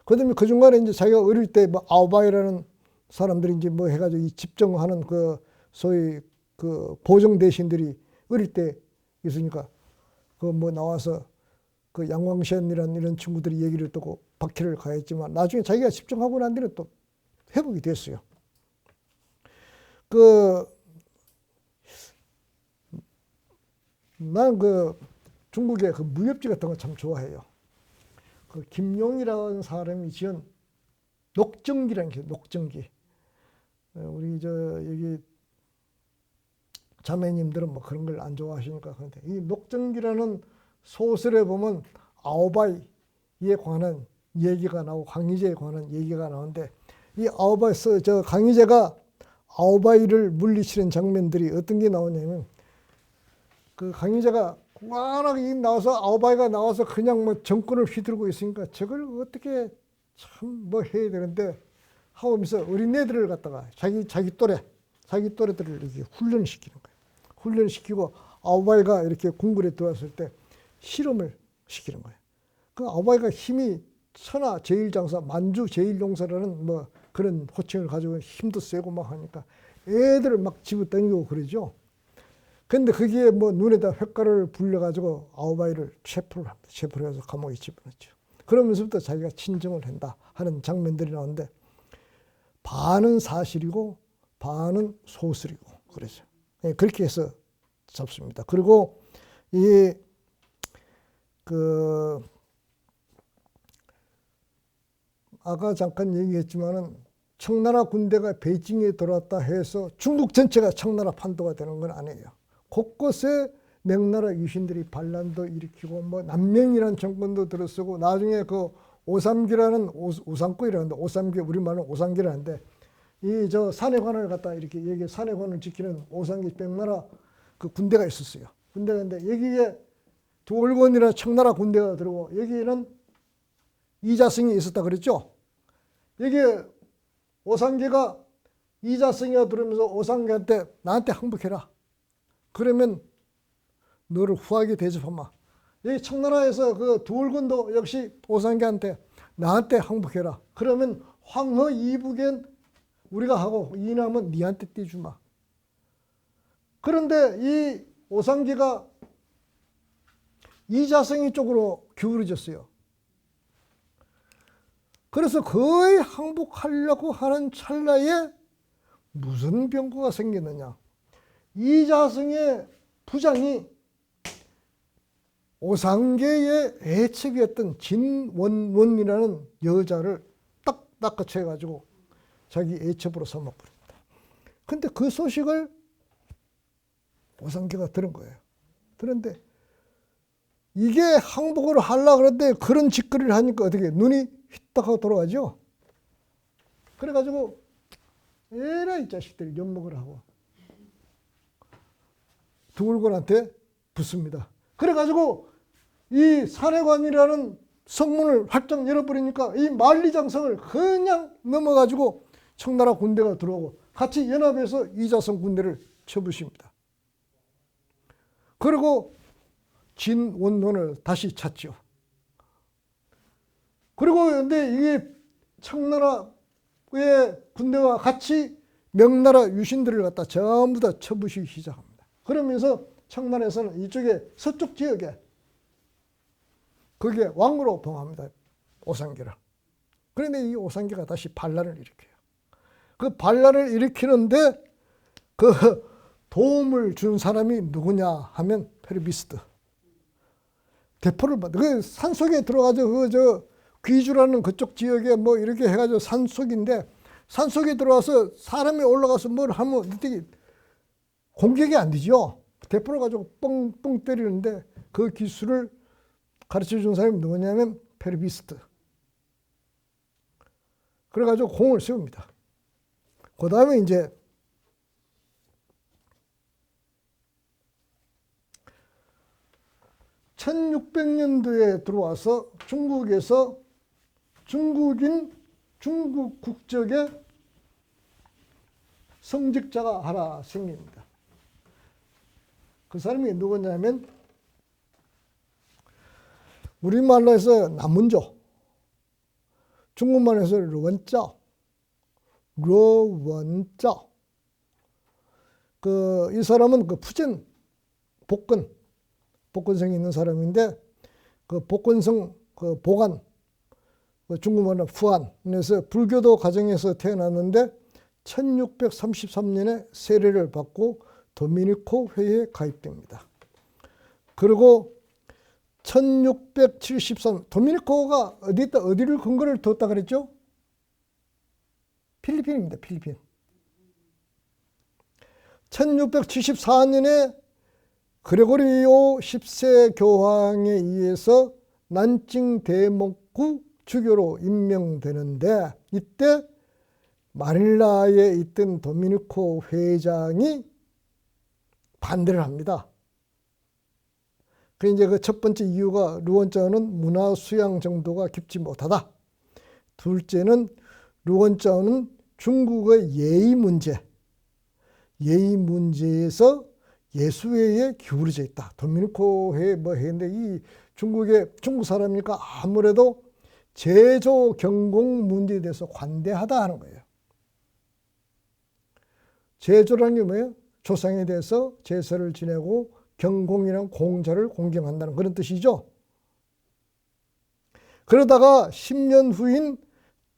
그 다음에 그 중간에 이제 자기가 어릴 때 뭐 아오바이라는 사람들이 이제 뭐 해가지고 이 집정하는 그 소위 그 보정 대신들이 어릴 때 있으니까 그 뭐 나와서 그 양광시엔이라는 이런 친구들이 얘기를 듣고 박해를 가했지만 나중에 자기가 집정하고 난 뒤는 또 회복이 됐어요. 난 그 중국의 그 무협지 같은 거 참 좋아해요. 그 김용이라는 사람이 지은 녹정기라는 게 녹정기. 우리 여기 자매님들은 뭐 그런 걸 안 좋아하시니까 그런데 이 녹정기라는 소설에 보면 아오바이에 관한 얘기가 나오고 강희제에 관한 얘기가 나오는데 이 강희제가 아오바이를 물리치는 장면들이 어떤 게 나오냐면 그 강희제가 꾸안하게 나와서 아오바이가 나와서 그냥 뭐 정권을 휘두르고 있으니까 저걸 어떻게 참 뭐 해야 되는데 하면서 어린애들을 갖다가 자기 또래들을 이렇게 훈련시키는 거예요. 훈련시키고 아오바이가 이렇게 궁궐에 들어왔을 때 실험을 시키는 거예요. 그 아오바이가 힘이 천하 제일장사, 만주 제일용사라는 뭐 그런 호칭을 가지고 힘도 세고 막 하니까 애들을 막 집어당기고 그러죠. 근데 그게 뭐 눈에다 횟가루를 불려가지고 아오바이를 체포를 합니다. 체포를 해서 감옥에 집어넣죠. 그러면서부터 자기가 친정을 한다 하는 장면들이 나오는데 반은 사실이고 반은 소설이고 그래서 그렇게 해서 잡습니다. 그리고 아까 잠깐 얘기했지만은 청나라 군대가 베이징에 들어왔다 해서 중국 전체가 청나라 판도가 되는 건 아니에요. 곳곳에 명나라 유신들이 반란도 일으키고 뭐 남명이라는 정권도 들어서고 나중에 그 오삼기라는 오상구이라는데 오삼기 우리말은 오상기라는데 이 산해관을 갖다 이렇게 여기 산해관을 지키는 오상기 명나라 그 군대가 있었어요. 군대가 있는데 여기에 두월권이나 청나라 군대가 들어오고 여기는 이자승이 있었다 그랬죠. 여기에 오상기가 이자승이가 들어오면서 오상기한테 나한테 항복해라. 그러면 너를 후하게 대접하마. 여기 청나라에서 그 두월군도 역시 오상기한테 나한테 항복해라. 그러면 황허 이북엔 우리가 하고 이남은 니한테 떼주마. 그런데 이 오상기가 이자성이 쪽으로 기울어졌어요. 그래서 거의 항복하려고 하는 찰나에 무슨 변고가 생겼느냐. 이자성의 부장이 오상계의 애척이었던 진원원이라는 여자를 딱 낚아채가지고 자기 애첩으로 삼아버립니다. 근데 그 소식을 오상계가 들은 거예요. 그런데 이게 항복을 하려고 그러는데 그런 짓거리를 하니까 어떻게 눈이 휘딱 하고 돌아가죠. 그래가지고 에라 이 자식들이 엿먹으라 하고 두골곤한테 붙습니다. 그래가지고 이 산해관이라는 성문을 활짝 열어버리니까 이 만리장성을 그냥 넘어가지고 청나라 군대가 들어오고 같이 연합해서 이자성 군대를 쳐부십니다. 그리고 진원론을 다시 찾죠. 그리고 근데 이게 청나라의 군대와 같이 명나라 유신들을 갖다 전부 다 쳐부시기 시작합니다. 그러면서 청나라에서는 이쪽에 서쪽 지역에 그게 왕으로 봉합니다. 오상계를. 그런데 이 오상계가 다시 반란을 일으켜요. 그 반란을 일으키는데 그 도움을 준 사람이 누구냐 하면 페르비스트. 대포를 받아. 그 산속에 들어가서 귀주라는 그쪽 지역에 뭐 이렇게 해가지고 산속인데 산속에 들어와서 사람이 올라가서 뭘 하면 어떻게 공격이 안 되죠. 대포를 가지고 뻥뻥 때리는데 그 기술을 가르쳐 준 사람이 누구냐면 페르비스트. 그래가지고 공을 세웁니다. 그 다음에 이제 (1600년도에) 들어와서 중국에서 중국인 중국 국적의 성직자가 하나 생깁니다. 그 사람이 누구냐면 우리말로 해서 남문조, 중국말로 해서 르원짜오, 르원짜오. 이 사람은 그 푸젠 복건성이 있는 사람인데 그 복건성 그 보관, 중국말로 fu안에서 불교도 가정에서 태어났는데 1633년에 세례를 받고 도미니코 회에 가입됩니다. 그리고 1673 도미니코가 어디를 근거를 뒀다 그랬죠? 필리핀입니다. 필리핀. 1674년에 그레고리오 10세 교황에 의해서 난징 대목구 주교로 임명되는데 이때 마닐라에 있던 도미니코 회장이 반대를 합니다. 그 이제 그 첫 번째 이유가 르원짜오는 문화 수양 정도가 깊지 못하다. 둘째는 르원짜오는 중국의 예의 문제에서 예수회에 기울어져 있다. 도미니코회 뭐 했는데 이 중국 사람이니까 아무래도 제조 경공 문제에 대해서 관대하다 하는 거예요. 제조라는 게 뭐예요? 조상에 대해서 제사를 지내고 경공이란 공자를 공경한다는 그런 뜻이죠. 그러다가 10년 후인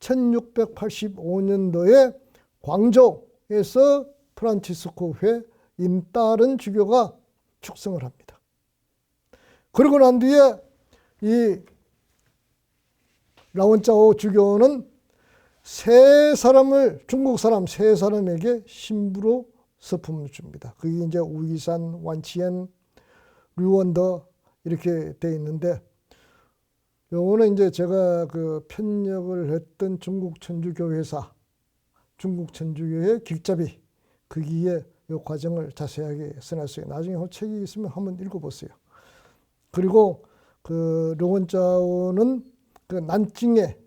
1685년도에 광저우에서 프란치스코 회 임따른 주교가 축성을 합니다. 그러고 난 뒤에 이 라원짜오 주교는 중국 사람 세 사람에게 신부로 서품을 줍니다. 그게 이제 우이산, 완치엔, 류원더 이렇게 돼 있는데 요거는 이제 제가 그 편역을 했던 중국 천주교회사, 중국 천주교회 길잡이 거기에 이 과정을 자세하게 써놨어요. 나중에 책이 있으면 한번 읽어보세요. 그리고 그 르원짜오는 그 난징에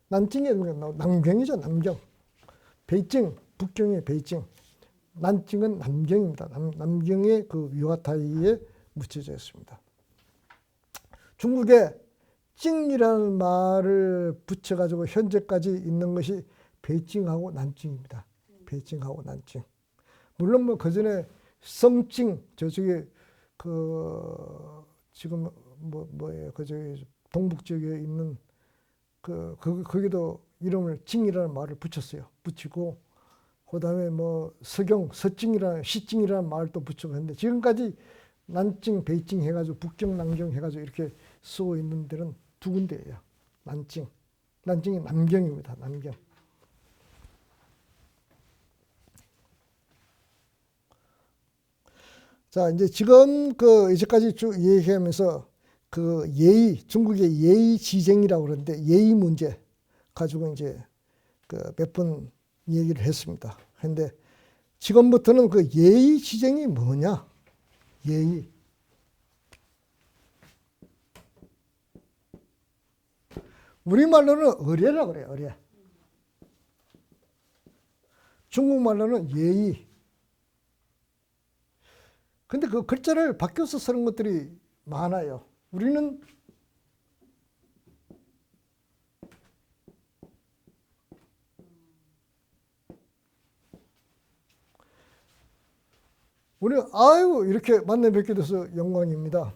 남경이죠. 남경. 베이징, 북경의 베이징. 난징은 남경입니다. 남경의 그 위화타이에 묻혀져 있습니다. 중국에 징이라는 말을 붙여가지고 현재까지 있는 것이 베이징하고 난징입니다. 베이징하고 난징. 물론 뭐 그전에 성찡 저쪽에 그 지금 뭐예요 그 저기 동북 지역에 있는 거기도 이름을 찡이라는 말을 붙였어요. 붙이고 그다음에 뭐 서경 서찡이라는 시찡이라는 말을 또 붙이고 했는데 지금까지 난찡 베이찡 해가지고 북경 남경 해가지고 이렇게 쓰고 있는 데는 두 군데예요. 난찡이 남경입니다. 남경. 자, 이제 지금 이제까지 쭉 얘기하면서 중국의 예의 지쟁이라고 그러는데 예의 문제 가지고 이제 몇 번 얘기를 했습니다. 근데 지금부터는 그 예의 지쟁이 뭐냐? 예의. 우리말로는 의례라 그래요, 의례. 중국말로는 예의. 근데 그 글자를 바뀌어서 쓰는 것들이 많아요. 우리는 아유 이렇게 만나 뵙게 돼서 영광입니다.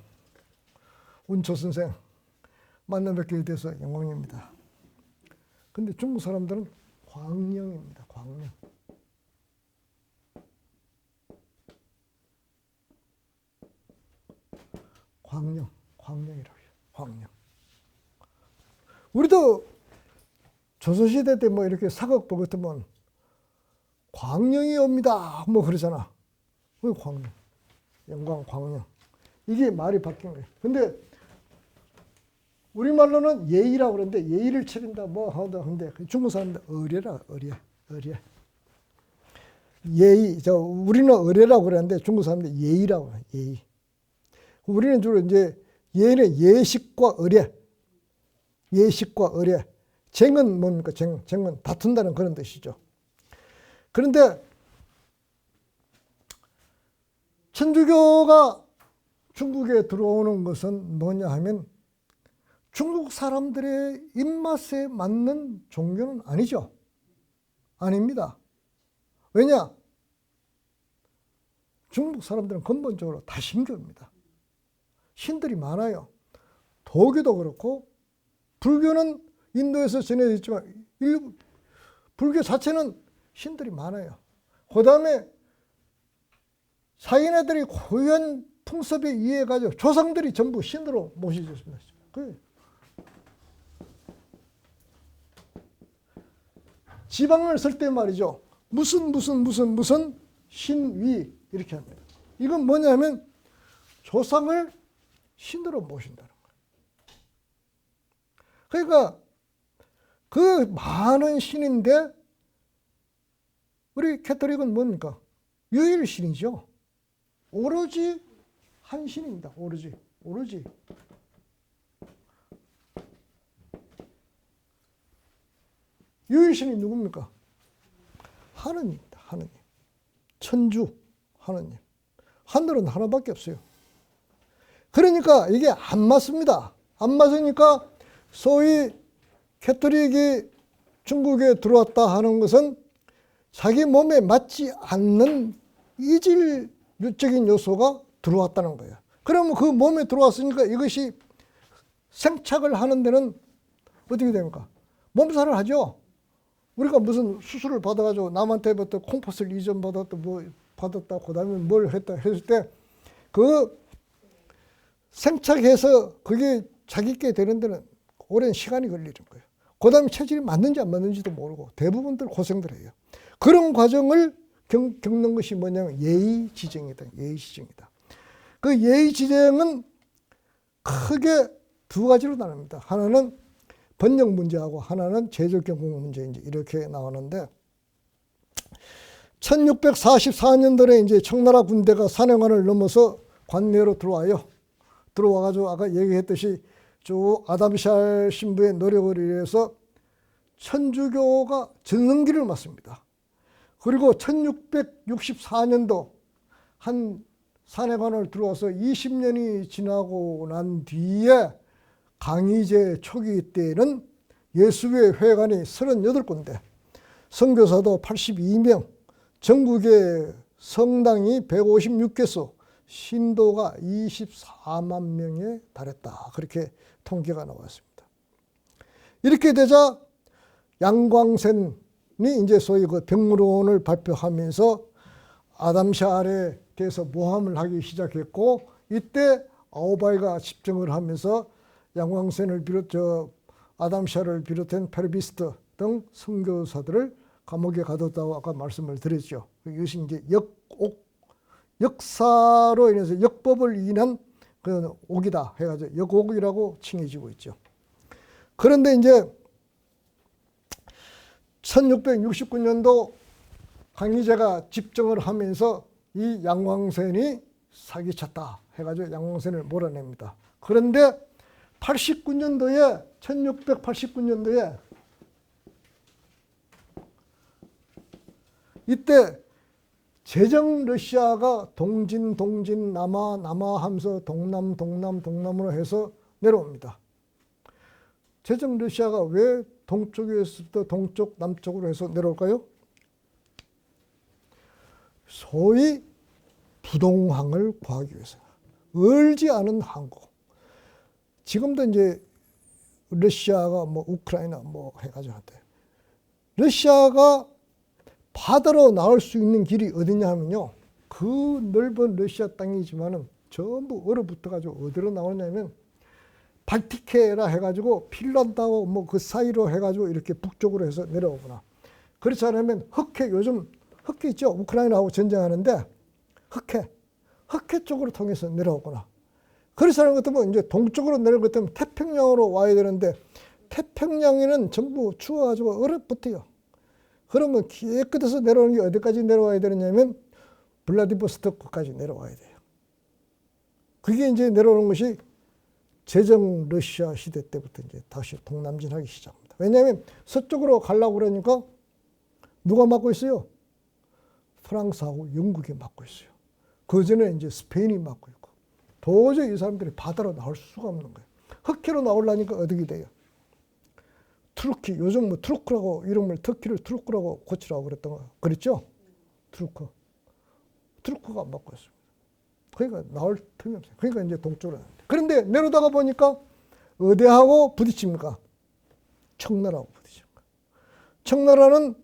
운초 선생 만나 뵙게 돼서 영광입니다. 근데 중국 사람들은 광령입니다. 광령. 광령이라고 해요. 광령. 우리도 조선시대 때 뭐 이렇게 사극 보겠으면 광령이 옵니다. 뭐 그러잖아. 그 광령. 영광 광령. 이게 말이 바뀐 거예요. 근데 우리말로는 예의라고 그러는데 예의를 차린다 뭐 하다 근데 중국 사람들 의례라 의례. 예의. 우리는 의례라고 그러는데 중국 사람들 예의라고 해요. 예의. 우리는 주로 이제 예는 예식과 의례, 예식과 의례. 쟁은 뭡니까? 쟁은 다툰다는 그런 뜻이죠. 그런데 천주교가 중국에 들어오는 것은 뭐냐 하면 중국 사람들의 입맛에 맞는 종교는 아니죠. 아닙니다. 왜냐? 중국 사람들은 근본적으로 다신교입니다. 신들이 많아요. 도교도 그렇고 불교는 인도에서 전해져 있지만 불교 자체는 신들이 많아요. 그 다음에 자기네들이 고유한 풍습에 의해가지고 조상들이 전부 신으로 모셔졌습니다. 지방을 쓸 때 말이죠. 무슨 신위 이렇게 합니다. 이건 뭐냐면 조상을 신으로 모신다는 거예요. 그러니까 그 많은 신인데 우리 캐톨릭은 뭡니까? 유일신이죠. 오로지 한 신입니다. 오로지. 유일신이 누굽니까? 하느님입니다. 하느님. 천주 하느님. 하늘은 하나밖에 없어요. 그러니까 이게 안 맞습니다. 안 맞으니까 소위 캐톨릭이 중국에 들어왔다 하는 것은 자기 몸에 맞지 않는 이질적인 요소가 들어왔다는 거예요. 그러면 그 몸에 들어왔으니까 이것이 생착을 하는 데는 어떻게 됩니까? 몸살을 하죠. 우리가 무슨 수술을 받아가지고 남한테부터 콩팥을 이전받았다 뭐 받았다 그 다음에 뭘 했다 했을 때 그 생착해서 그게 자기께 되는 데는 오랜 시간이 걸리는 거예요. 그 다음에 체질이 맞는지 안 맞는지도 모르고 대부분들 고생들 해요. 그런 과정을 겪는 것이 뭐냐면 예의지쟁이다. 예의지쟁이다. 그 예의지쟁은 크게 두 가지로 나눕니다. 하나는 번역 문제하고 하나는 제절경공 문제 이렇게 나오는데 1644년도에 이제 청나라 군대가 산행관을 넘어서 관내로 들어와요. 들어와가지고 아까 얘기했듯이 저 아담샬 신부의 노력을 위해서 천주교가 전성기를 맞습니다. 그리고 1664년도 한 산해관을 들어와서 20년이 지나고 난 뒤에 강희제 초기 때에는 예수교회 회관이 38군데, 선교사도 82명, 전국에 성당이 156개소, 신도가 24만 명에 달했다. 그렇게 통계가 나왔습니다. 이렇게 되자 양광센이 이제 소위 그 병론을 발표하면서 아담샤알에 대해서 모함을 하기 시작했고, 이때 아우바이가 집정을 하면서 양광센을 아담샤알을 비롯한 페르비스트 등 선교사들을 감옥에 가뒀다고 아까 말씀을 드렸죠. 이것이 이제 역사로 인해서 역법을 인한 그 옥이다 해가지고 역옥이라고 칭해지고 있죠. 그런데 이제 1669년도 강희제가 집정을 하면서 이 양광센이 사기쳤다 해가지고 양광센을 몰아냅니다. 그런데 1689년도에 이때 제정 러시아가 동진 남아 하면서 동남으로 해서 내려옵니다. 제정 러시아가 왜 동쪽에서부터 동쪽 남쪽으로 해서 내려올까요? 소위 부동항을 구하기 위해서. 얼지 않은 항구. 지금도 이제 러시아가 뭐 우크라이나 뭐 해가지고 한대. 러시아가 바다로 나올 수 있는 길이 어디냐 하면요, 그 넓은 러시아 땅이지만은 전부 얼어붙어가지고 어디로 나오냐면 발티케라 해가지고 핀란드하고 뭐 그 사이로 해가지고 이렇게 북쪽으로 해서 내려오거나, 그렇지 않으면 요즘 흑해 있죠. 우크라이나하고 전쟁하는데 흑해 쪽으로 통해서 내려오거나, 그렇지 않은 것 같으면 이제 동쪽으로 내려올 것 같으면 태평양으로 와야 되는데 태평양에는 전부 추워가지고 얼어붙어요. 그러면 깨끗해서 내려오는 게 어디까지 내려와야 되느냐면 블라디보스토크까지 내려와야 돼요. 그게 이제 내려오는 것이 제정 러시아 시대 때부터 이제 다시 동남진하기 시작합니다. 왜냐하면 서쪽으로 가려고 그러니까 누가 막고 있어요? 프랑스하고 영국이 막고 있어요. 그 전에 이제 스페인이 막고 있고, 도저히 이 사람들이 바다로 나올 수가 없는 거예요. 흑해로 나오려니까 어떻게 돼요? 투르키, 요즘 뭐 투르크라고 이름을 터키를 투르크라고 고치라고 그랬죠? 투르크가 막고 있습니다. 그러니까 나올 틈이 없어요. 그러니까 이제 동쪽으로 나옵니다. 그런데 내려다가 보니까 어디하고 부딪힙니까? 청나라하고 부딪힙니다. 청나라는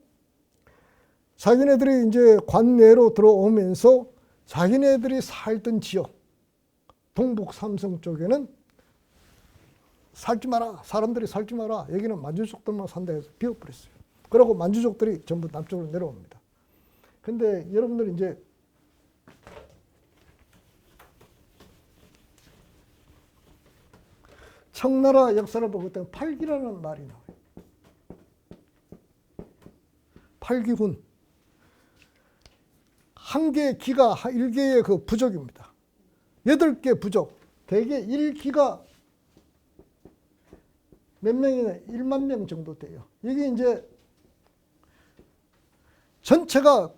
자기네들이 이제 관내로 들어오면서 자기네들이 살던 지역, 동북 삼성 쪽에는 살지 마라, 사람들이 살지 마라, 여기는 만주족들만 산다 해서 비워버렸어요. 그리고 만주족들이 전부 남쪽으로 내려옵니다. 근데 여러분들 이제 청나라 역사를 보고 있다면 팔기라는 말이 나와요. 팔기군. 한 개의 기가 1개의 그 부족입니다. 8개 부족. 대개 1기가 몇 명이나 1만 명 정도 돼요. 이게 이제 전체가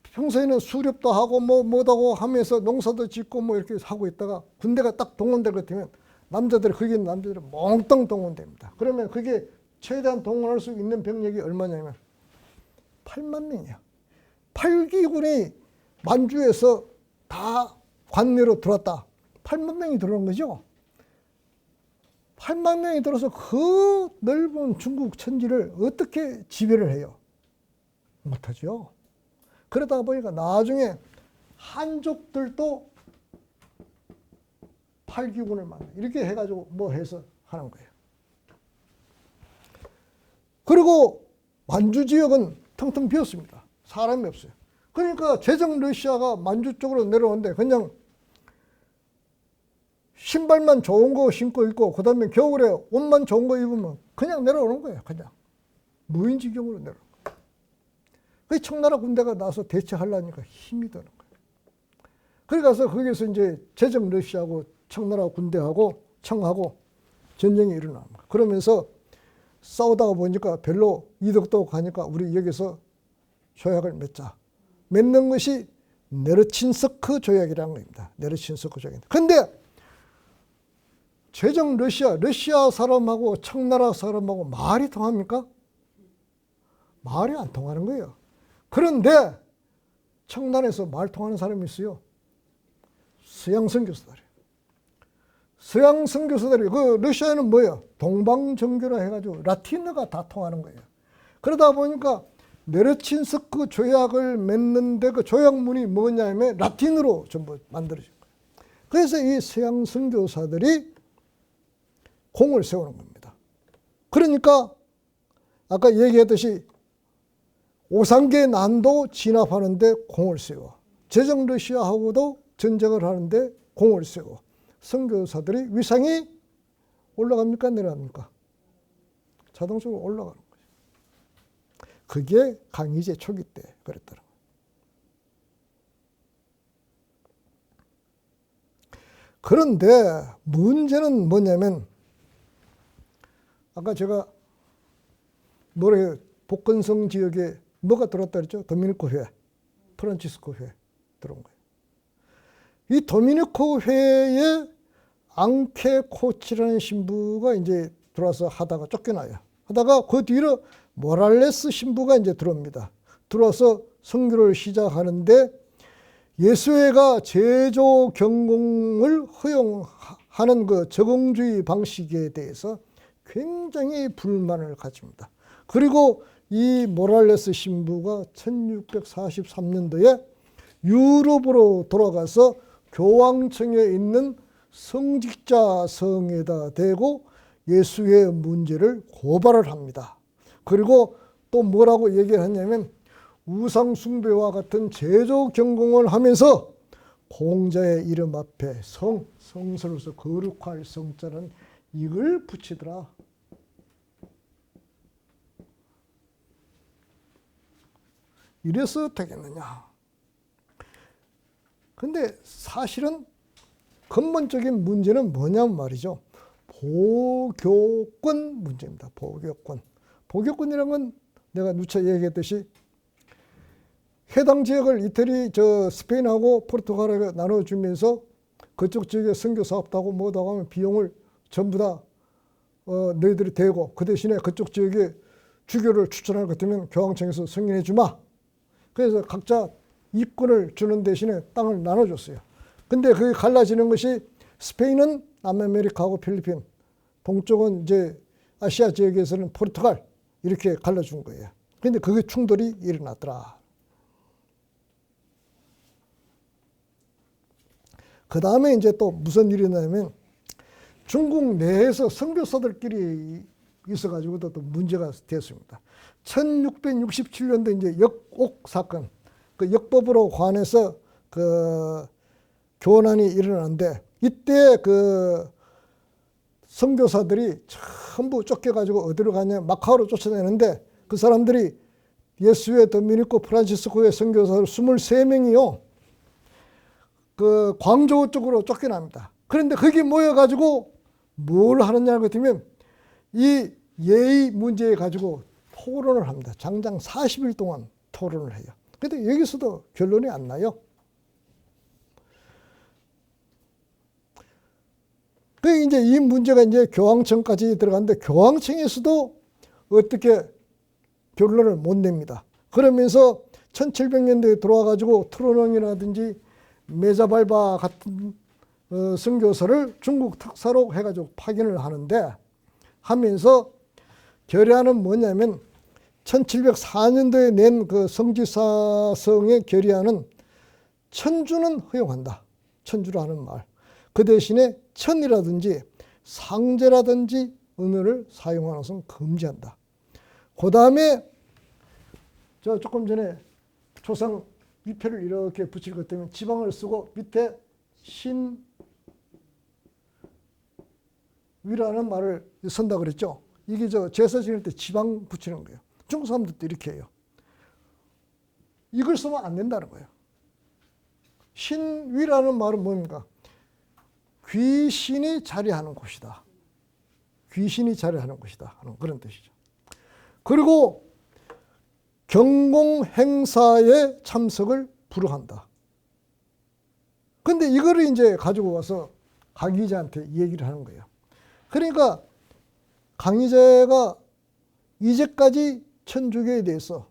평소에는 수렵도 하고 뭐하고 하면서 농사도 짓고 뭐 이렇게 하고 있다가 군대가 딱 동원될 것 같으면 남자들이, 거기 있는 남자들이 몽땅 동원됩니다. 그러면 그게 최대한 동원할 수 있는 병력이 얼마냐면 8만 명이야. 8기군이 만주에서 다 관내로 들어왔다. 8만 명이 들어온 거죠. 8만 명이 들어서 그 넓은 중국 천지를 어떻게 지배를 해요? 못하죠. 그러다 보니까 나중에 한족들도 8기군을 만나 이렇게 해가지고 뭐 해서 하는 거예요. 그리고 만주 지역은 텅텅 비었습니다. 사람이 없어요. 그러니까 제정 러시아가 만주 쪽으로 내려오는데 그냥 신발만 좋은 거 신고 있고, 그 다음에 겨울에 옷만 좋은 거 입으면 그냥 내려오는 거예요. 그냥 무인지경으로 내려오는 거예요. 그 청나라 군대가 나서 대처하려니까 힘이 드는 거예요. 그래서 거기서 이제 제정 러시아하고 청나라 군대하고 청하고 전쟁이 일어납니다. 그러면서 싸우다가 보니까 별로 이득도 가니까 우리 여기서 조약을 맺자. 맺는 것이 네르친스크 조약이라는 겁니다. 네르친스크 조약인데. 근데 제정 러시아 사람하고 청나라 사람하고 말이 통합니까? 말이 안 통하는 거예요. 그런데 청단에서 말 통하는 사람이 있어요. 서양 선교사들이. 서양 선교사들이 그 러시아에는 뭐예요? 동방정교라 해가지고 라틴어가 다 통하는 거예요. 그러다 보니까 네르친스크 조약을 맺는데 그 조약문이 뭐냐면 라틴어로 전부 만들어진 거예요. 그래서 이 서양 선교사들이 공을 세우는 겁니다. 그러니까 아까 얘기했듯이 오상계 난도 진압하는데 공을 세워. 제정 러시아하고도 전쟁을 하는데 공을 세워. 선교사들이 위상이 올라갑니까? 내려갑니까? 자동적으로 올라가는 거죠. 그게 강희제 초기 때 그랬더라고요. 그런데 문제는 뭐냐면 아까 제가 뭐래 복건성 지역에 뭐가 들어왔다 그랬죠? 도미니코 회, 프란치스코 회 들어온 거예요. 이 도미니코 회에 앙케 코치라는 신부가 이제 들어와서 하다가 쫓겨나요. 하다가 그 뒤로 모랄레스 신부가 이제 들어옵니다. 들어와서 선교를 시작하는데 예수회가 제조 경공을 허용하는 그 적응주의 방식에 대해서 굉장히 불만을 가집니다. 그리고 이 모랄레스 신부가 1643년도에 유럽으로 돌아가서 교황청에 있는 성직자 성에다 대고 예수의 문제를 고발을 합니다. 그리고 또 뭐라고 얘기를 하냐면 우상숭배와 같은 제조 경공을 하면서 공자의 이름 앞에 성스러워서 거룩할 성자는 이걸 붙이더라. 이래서 되겠느냐. 근데 사실은 근본적인 문제는 뭐냐면 말이죠. 보교권 문제입니다. 보교권. 보교권이라는 건 내가 누차 얘기했듯이 해당 지역을 이태리, 스페인하고 포르투갈에 나눠주면서 그쪽 지역에 선교 사업도 하고 뭐도 하고 하면 비용을 전부 다 너희들이 대고 그 대신에 그쪽 지역에 주교를 추천할 것 같으면 교황청에서 승인해 주마. 그래서 각자 입권을 주는 대신에 땅을 나눠줬어요. 근데 그게 갈라지는 것이 스페인은 남아메리카하고 필리핀, 동쪽은 이제 아시아 지역에서는 포르투갈 이렇게 갈라준 거예요. 근데 그게 충돌이 일어났더라. 그 다음에 이제 또 무슨 일이 있냐면 중국 내에서 선교사들끼리 있어가지고도 또 문제가 됐습니다. 1667년도 이제 역옥 사건, 그 역법으로 관해서 그 교란이 일어났는데 이때 그 선교사들이 전부 쫓겨가지고 어디로 가냐 마카오로 쫓아내는데 그 사람들이 예수의 도미니코 프란치스코의 선교사들 23명이요. 그 광저우 쪽으로 쫓겨납니다. 그런데 거기 모여가지고 뭘 하느냐 같으면 이 예의 문제에 가지고 토론을 합니다. 장장 40일 동안 토론을 해요. 근데 여기서도 결론이 안 나요. 그 이제 이 문제가 이제 교황청까지 들어갔는데 교황청에서도 어떻게 결론을 못 냅니다. 그러면서 1700년대에 들어와가지고 트로농이라든지 메자발바 같은 선교사를 중국 특사로 해가지고 파견을 하면서 결의안은 뭐냐면 1704년도에 낸 그 성지사성의 결의안은 천주는 허용한다. 천주로 하는 말. 그 대신에 천이라든지 상제라든지 은어를 사용하는 것은 금지한다. 그 다음에 저 조금 전에 조상 위패를 이렇게 붙일 것 때문에 지방을 쓰고 밑에 신위라는 말을 쓴다 그랬죠. 이게 제사 지낼 때 지방 붙이는 거예요. 중국 사람들도 이렇게 해요. 이걸 쓰면 안 된다는 거예요. 신위라는 말은 뭡니까? 귀신이 자리하는 곳이다. 귀신이 자리하는 곳이다 하는 그런 뜻이죠. 그리고 경공 행사에 참석을 불허한다. 근데 이거를 이제 가지고 와서 강희제한테 얘기를 하는 거예요. 그러니까 강희제가 이제까지 천주교에 대해서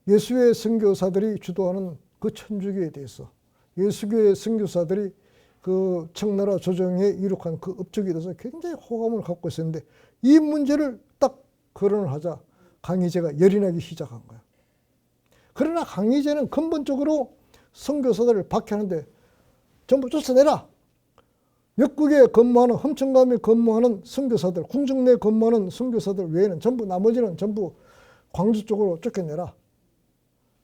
예수의 선교사들이 주도하는 그 천주교에 대해서, 예수교의 선교사들이 그 청나라 조정에 이룩한 그 업적에 대해서 굉장히 호감을 갖고 있었는데, 이 문제를 딱 거론을 하자 강희제가 열이 나기 시작한 거예요. 그러나 강희제는 근본적으로 선교사들을 박해하는데 전부 쫓아내라. 역국에 근무하는, 험천감에 근무하는 선교사들, 궁정 내에 근무하는 선교사들 외에는 전부, 나머지는 전부 광주 쪽으로 쫓겨내라.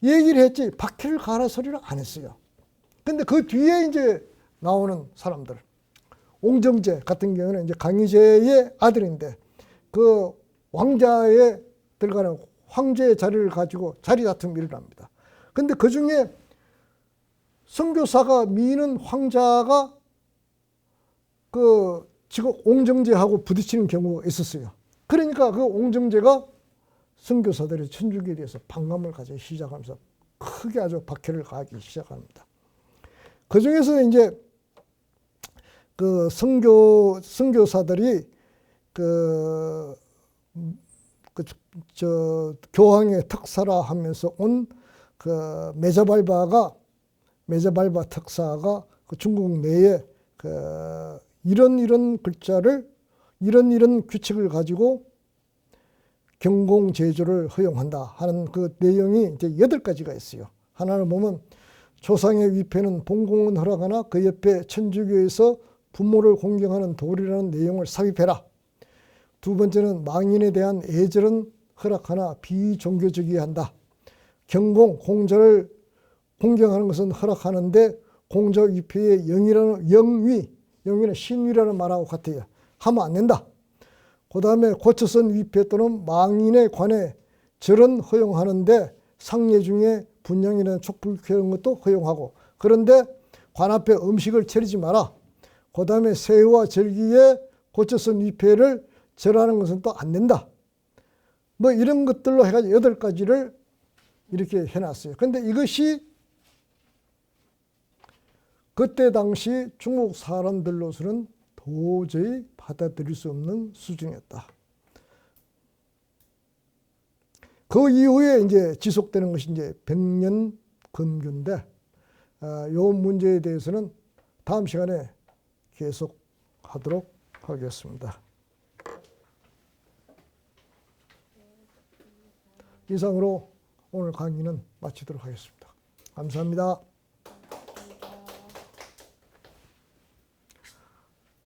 얘기를 했지 박해를 가라 소리를 안 했어요. 근데 그 뒤에 이제 나오는 사람들, 옹정제 같은 경우는 이제 강희제의 아들인데 그 왕자에 들어가는 황제의 자리를 가지고 자리 다툼이 일어납니다. 근데 그 중에 선교사가 미는 황자가 그 지금 옹정제하고 부딪히는 경우가 있었어요. 그러니까 그 옹정제가 선교사들의 천주교에 대해서 반감을 가지기 시작하면서 크게 아주 박해를 가하기 시작합니다. 그 중에서 이제 그 선교사들이 교황의 특사라 하면서 온 그 메자발바 특사가 그 중국 내에 그 이런 글자를 이런 규칙을 가지고 경공 제조를 허용한다 하는 그 내용이 이제 8가지가 있어요. 하나는 보면 조상의 위패는 봉공은 허락하나 그 옆에 천주교에서 부모를 공경하는 도리라는 내용을 삽입해라. 두 번째는 망인에 대한 애절은 허락하나 비종교적이게 한다. 경공, 공자를 공경하는 것은 허락하는데 공자 위패의 영위는 신위라는 말하고 같아요. 하면 안 된다. 그 다음에 고처선 위패 또는 망인에 관해 절은 허용하는데 상례 중에 분양이나 촉불 이런 것도 허용하고, 그런데 관 앞에 음식을 차리지 마라. 그 다음에 새해와 절기에 고처선 위패를 절하는 것은 또 안 된다. 뭐 이런 것들로 해가지고 8가지를 이렇게 해놨어요. 근데 이것이 그때 당시 중국 사람들로서는 도저히 받아들일 수 없는 수준이었다. 그 이후에 이제 지속되는 것이 이제 100년 금교인데, 요 문제에 대해서는 다음 시간에 계속 하도록 하겠습니다. 이상으로 오늘 강의는 마치도록 하겠습니다. 감사합니다.